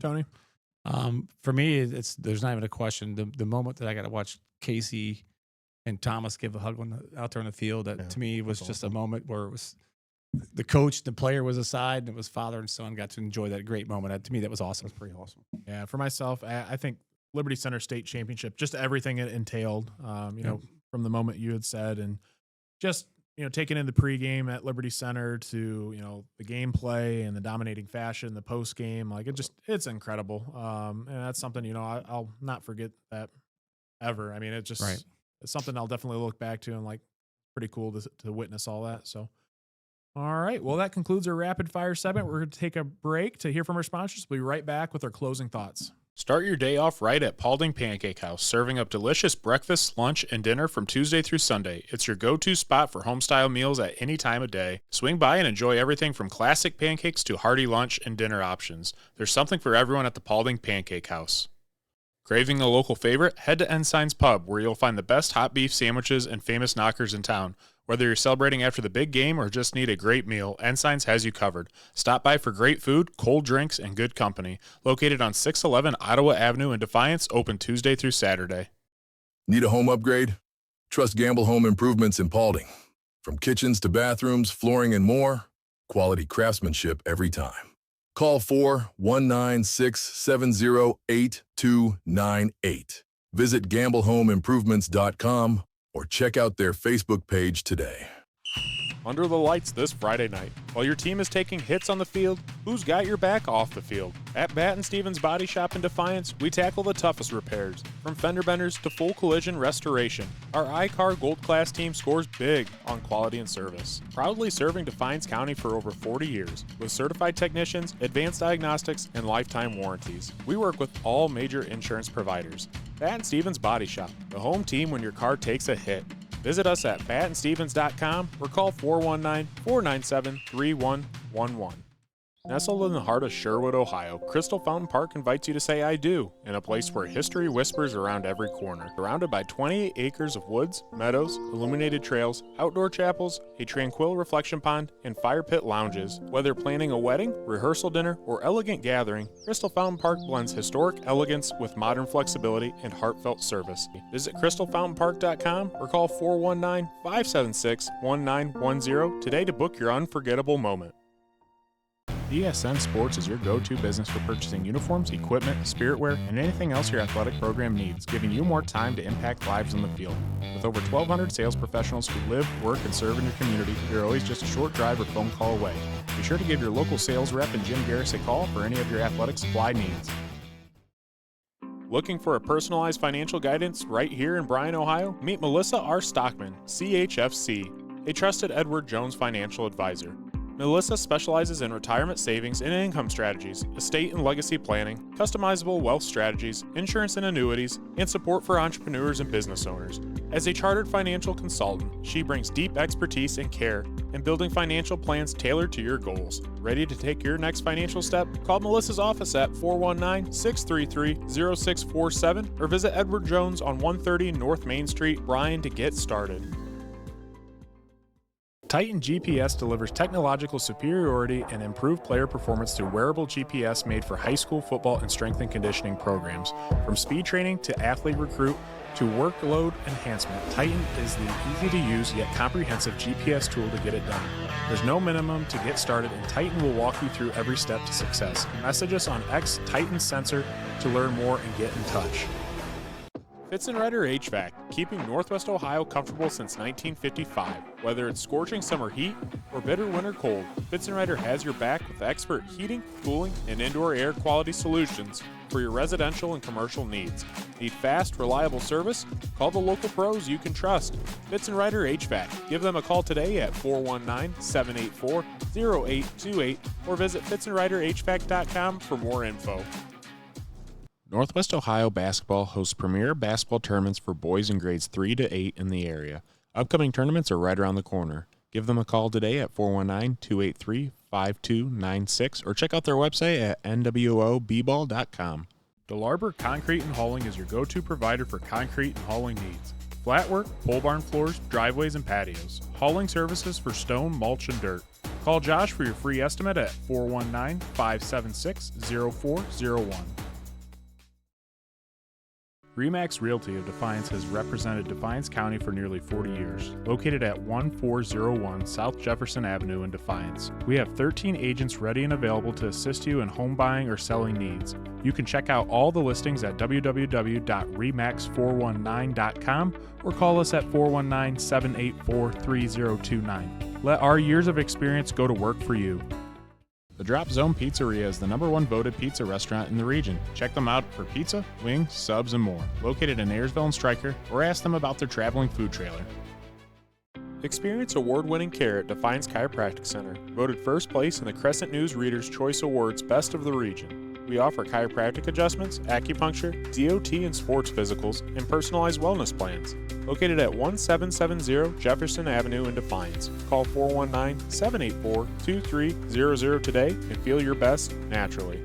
Tony? For me, there's not even a question. The moment that I got to watch Casey and Thomas give a hug out there on the field, that to me was just awesome. A moment where it was the coach, the player was aside, and it was father and son got to enjoy that great moment. To me, that was awesome. That's pretty awesome. Yeah, for myself, I think Liberty Center State Championship, just everything it entailed, from the moment you had said, and just, taking in the pregame at Liberty Center to, the gameplay and the dominating fashion, the postgame, like it's incredible. And that's something, I'll not forget that ever. I mean, it's something I'll definitely look back to and like pretty cool to witness all that. So, all right. Well, that concludes our rapid fire segment. We're going to take a break to hear from our sponsors. We'll be right back with our closing thoughts. Start your day off right at Paulding Pancake House, serving up delicious breakfast, lunch, and dinner from Tuesday through Sunday. It's your go-to spot for home-style meals at any time of day. Swing by and enjoy everything from classic pancakes to hearty lunch and dinner options. There's something for everyone at the Paulding Pancake House. Craving a local favorite? Head to Ensign's Pub, where you'll find the best hot beef sandwiches and famous knockers in town. Whether you're celebrating after the big game or just need a great meal, Ensign's has you covered. Stop by for great food, cold drinks, and good company. Located on 611 Ottawa Avenue in Defiance, open Tuesday through Saturday. Need a home upgrade? Trust Gamble Home Improvements in Paulding. From kitchens to bathrooms, flooring, and more, quality craftsmanship every time. Call 419-670-8298. Visit gamblehomeimprovements.com or check out their Facebook page today. Under the lights this Friday night. While your team is taking hits on the field, who's got your back off the field? At Batt & Stevens Body Shop in Defiance, we tackle the toughest repairs, from fender benders to full collision restoration. Our iCar Gold Class team scores big on quality and service. Proudly serving Defiance County for over 40 years, with certified technicians, advanced diagnostics, and lifetime warranties. We work with all major insurance providers. Batt & Stevens Body Shop, the home team when your car takes a hit. Visit us at batandstevens.com or call 419-497-3111. Nestled in the heart of Sherwood, Ohio, Crystal Fountain Park invites you to say I do in a place where history whispers around every corner. Surrounded by 28 acres of woods, meadows, illuminated trails, outdoor chapels, a tranquil reflection pond, and fire pit lounges. Whether planning a wedding, rehearsal dinner, or elegant gathering, Crystal Fountain Park blends historic elegance with modern flexibility and heartfelt service. Visit crystalfountainpark.com or call 419-576-1910 today to book your unforgettable moment. DSN Sports is your go-to business for purchasing uniforms, equipment, spiritwear, and anything else your athletic program needs, giving you more time to impact lives on the field. With over 1,200 sales professionals who live, work, and serve in your community, you're always just a short drive or phone call away. Be sure to give your local sales rep and Jim Garris a call for any of your athletic supply needs. Looking for a personalized financial guidance right here in Bryan, Ohio? Meet Melissa R. Stockman, CHFC, a trusted Edward Jones financial advisor. Melissa specializes in retirement savings and income strategies, estate and legacy planning, customizable wealth strategies, insurance and annuities, and support for entrepreneurs and business owners. As a chartered financial consultant, she brings deep expertise and care in building financial plans tailored to your goals. Ready to take your next financial step? Call Melissa's office at 419-633-0647 or visit Edward Jones on 130 North Main Street, Bryan, to get started. Titan GPS delivers technological superiority and improved player performance through wearable GPS made for high school football and strength and conditioning programs. From speed training to athlete recruit to workload enhancement, Titan is the easy-to-use yet comprehensive GPS tool to get it done. There's no minimum to get started, and Titan will walk you through every step to success. Message us on X Titan Sensor to learn more and get in touch. Fitzenreiter HVAC, keeping Northwest Ohio comfortable since 1955. Whether it's scorching summer heat or bitter winter cold, Fitzenreiter has your back with expert heating, cooling, and indoor air quality solutions for your residential and commercial needs. Need fast, reliable service? Call the local pros you can trust. Fitzenreiter HVAC. Give them a call today at 419-784-0828 or visit fitzenreiterhvac.com for more info. Northwest Ohio Basketball hosts premier basketball tournaments for boys in grades 3 to 8 in the area. Upcoming tournaments are right around the corner. Give them a call today at 419-283-5296 or check out their website at nwoball.com. DeLarber Concrete and Hauling is your go-to provider for concrete and hauling needs. Flat work, pole barn floors, driveways, and patios. Hauling services for stone, mulch, and dirt. Call Josh for your free estimate at 419-576-0401. RE/MAX Realty of Defiance has represented Defiance County for nearly 40 years. Located at 1401 South Jefferson Avenue in Defiance, we have 13 agents ready and available to assist you in home buying or selling needs. You can check out all the listings at www.remax419.com or call us at 419-784-3029. Let our years of experience go to work for you. The Drop Zone Pizzeria is the #1 voted pizza restaurant in the region. Check them out for pizza, wings, subs, and more. Located in Ayersville and Stryker, or ask them about their traveling food trailer. Experience award-winning care at Defiance Chiropractic Center. Voted first place in the Crescent News Reader's Choice Awards Best of the Region. We offer chiropractic adjustments, acupuncture, DOT and sports physicals, and personalized wellness plans. Located at 1770 Jefferson Avenue in Defiance. Call 419-784-2300 today and feel your best naturally.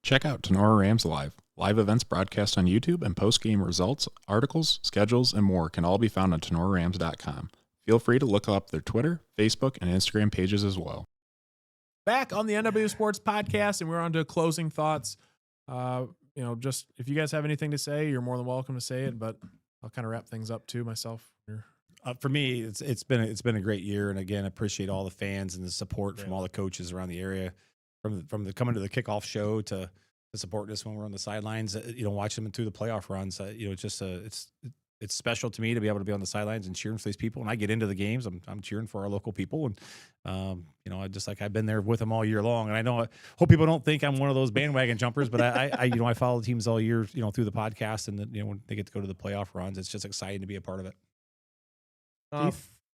Check out Tenora Rams Live. Live events broadcast on YouTube and post-game results, articles, schedules, and more can all be found on tenorarams.com. Feel free to look up their Twitter, Facebook, and Instagram pages as well. Back on the NWO Sports Podcast, and we're on to closing thoughts. Just if you guys have anything to say, you're more than welcome to say it, but I'll kind of wrap things up too myself. For me, it's been a great year, and again, I appreciate all the fans and the support from all the coaches around the area, from the coming to the kickoff show to supporting us when we're on the sidelines. Watching them through the playoff runs. It's just it's special to me to be able to be on the sidelines and cheering for these people. And I get into the games, I'm cheering for our local people, and I've been there with them all year long. And I hope people don't think I'm one of those bandwagon jumpers, but I follow the teams all year, through the podcast, and when they get to go to the playoff runs, it's just exciting to be a part of it.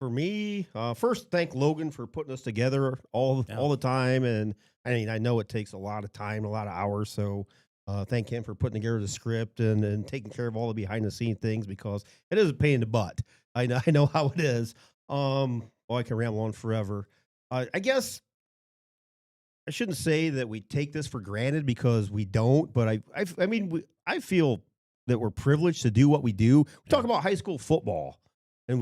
For me, first thank Logan for putting us together all the time, and I know it takes a lot of time, a lot of hours, so. Thank him for putting together the script and taking care of all the behind the scene things, because it is a pain in the butt. I know how it is. I can ramble on forever. I guess I shouldn't say that we take this for granted, because we don't. But I feel that we're privileged to do what we do. We talk about high school football, and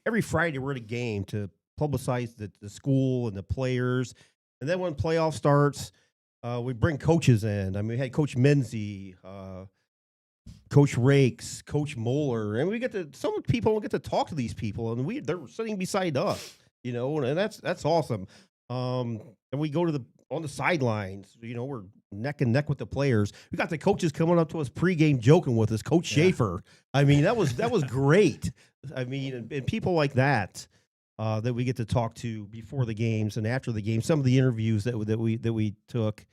every Friday we're at a game to publicize the school and the players, and then when playoff starts. We bring coaches in. We had Coach Menzie, Coach Rakes, Coach Moeller, and some people will get to talk to these people, and they're sitting beside us, and that's awesome. And we go on the sidelines, we're neck and neck with the players. We got the coaches coming up to us pregame joking with us, Coach Schaefer. That was great. And people like that. That we get to talk to before the games and after the game. Some of the interviews that we took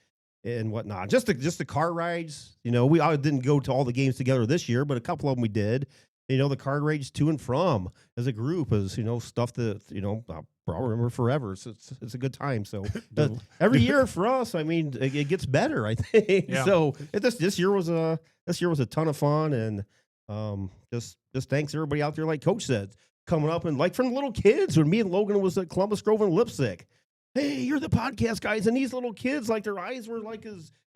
and whatnot. Just the car rides. We didn't go to all the games together this year, but a couple of them we did. The car rides to and from as a group is stuff that I'll remember forever. It's a good time. So every year for us, it gets better. I think. Yeah. So this year was a ton of fun, and just thanks everybody out there, like Coach said. Coming up, and from the little kids, when me and Logan was at Columbus Grove and Lipstick, hey, you're the podcast guys, and these little kids, their eyes were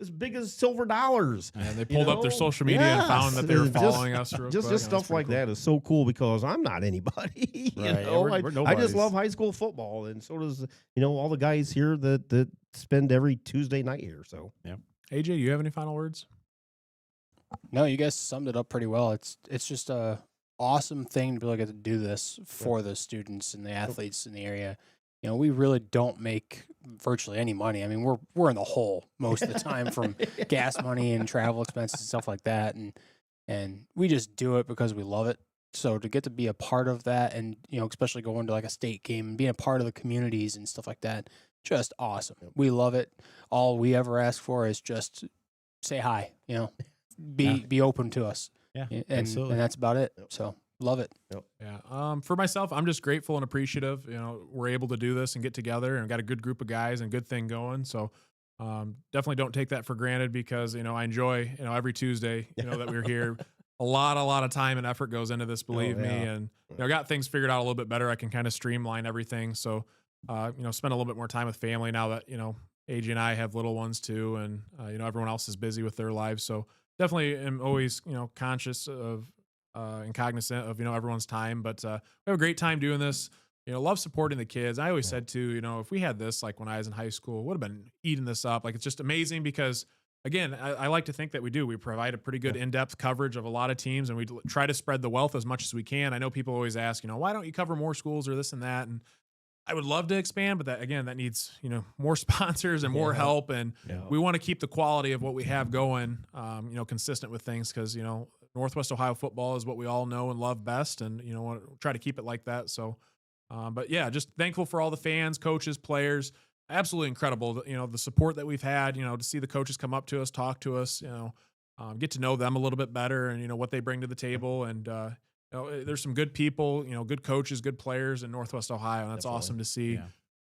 as big as silver dollars. And they pulled up their social media and found that they were following us. Just stuff like that is so cool, because I'm not anybody. I just love high school football, and so does all the guys here that spend every Tuesday night here. So yeah, AJ, you have any final words? No, you guys summed it up pretty well. It's just a awesome thing to be able to get to do this for the students and the athletes in the area. we really don't make virtually any money. I mean, we're in the hole most of the time from gas money and travel expenses and stuff like that. And we just do it because we love it. So to get to be a part of that and, especially going to like a state game and being a part of the communities and stuff like that, just awesome. We love it. All we ever ask for is just say hi, be open to us. Yeah, and that's about it. So love it. Yeah. For myself, I'm just grateful and appreciative. We're able to do this and get together and got a good group of guys and good thing going. So definitely don't take that for granted because, I enjoy, every Tuesday, that we're here. A lot of time and effort goes into this, believe me. And, I got things figured out a little bit better. I can kind of streamline everything. So, spend a little bit more time with family now that, AJ and I have little ones too. And, everyone else is busy with their lives. So definitely am always, conscious of, and cognizant of, everyone's time, but, we have a great time doing this, love supporting the kids. I always said too, if we had this, like when I was in high school, would have been eating this up. Like, it's just amazing because again, I like to think that we provide a pretty good in-depth coverage of a lot of teams and we try to spread the wealth as much as we can. I know people always ask, why don't you cover more schools or this and that? And I would love to expand, but that needs, more sponsors and more help. And we want to keep the quality of what we have going, consistent with things. Cause Northwest Ohio football is what we all know and love best. And, want to try to keep it like that. So, but yeah, just thankful for all the fans, coaches, players, absolutely incredible. The support that we've had, to see the coaches come up to us, talk to us, get to know them a little bit better and, what they bring to the table. And, there's some good people, good coaches, good players in Northwest Ohio. And that's awesome to see.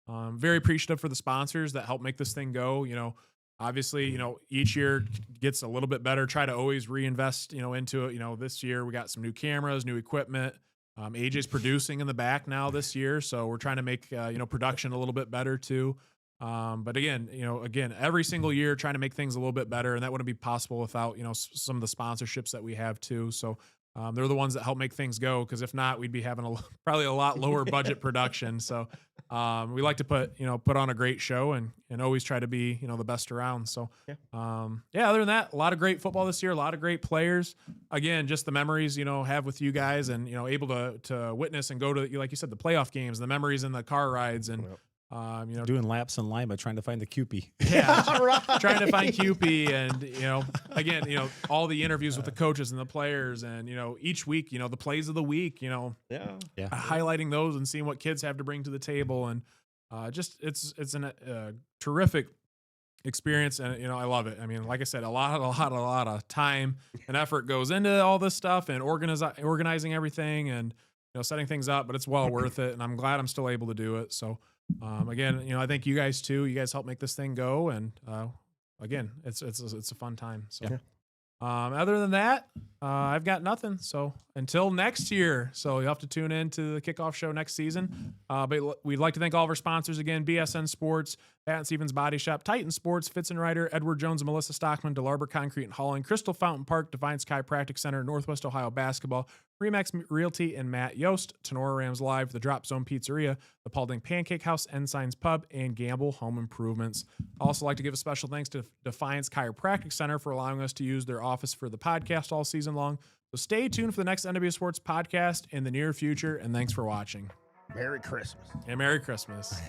Yeah. Very appreciative for the sponsors that help make this thing go. Obviously, each year gets a little bit better. Try to always reinvest, into it. This year we got some new cameras, new equipment. AJ's producing in the back now this year. So we're trying to make, production a little bit better too. But again, every single year trying to make things a little bit better. And that wouldn't be possible without, some of the sponsorships that we have too. So they're the ones that help make things go. Cause if not, we'd be having probably a lot lower budget production. So we like to put on a great show and always try to be, the best around. So other than that, a lot of great football this year, a lot of great players. Again, just the memories, have with you guys and, able to witness and go to, like you said, the playoff games, the memories and the car rides and, doing laps in line by trying to find the QP. Yeah, trying to find QP and, again, all the interviews with the coaches and the players and, each week, the plays of the week, highlighting those and seeing what kids have to bring to the table. And just it's a terrific experience. And, I love it. I mean, like I said, a lot of time and effort goes into all this stuff and organizing everything and, setting things up, but it's well worth it. And I'm glad I'm still able to do it. So, again, I thank you guys too. You guys help make this thing go. And, again, it's a fun time. So, other than that, I've got nothing. So until next year. So you'll have to tune in to the kickoff show next season. But we'd like to thank all of our sponsors again, BSN Sports, Pat and Stevens Body Shop, Titan Sports, Fitz and Ryder, Edward Jones and Melissa Stockman, DeLarber Concrete and Hauling, Crystal Fountain Park, Defiance Chiropractic Center, Northwest Ohio Basketball, Remax Realty and Matt Yost, Tenora Rams Live, The Drop Zone Pizzeria, The Paulding Pancake House, Ensign's Pub, and Gamble Home Improvements. I'd also like to give a special thanks to Defiance Chiropractic Center for allowing us to use their office for the podcast all season long. So stay tuned for the next NWO Sports Podcast in the near future, and thanks for watching. Merry Christmas. And Merry Christmas.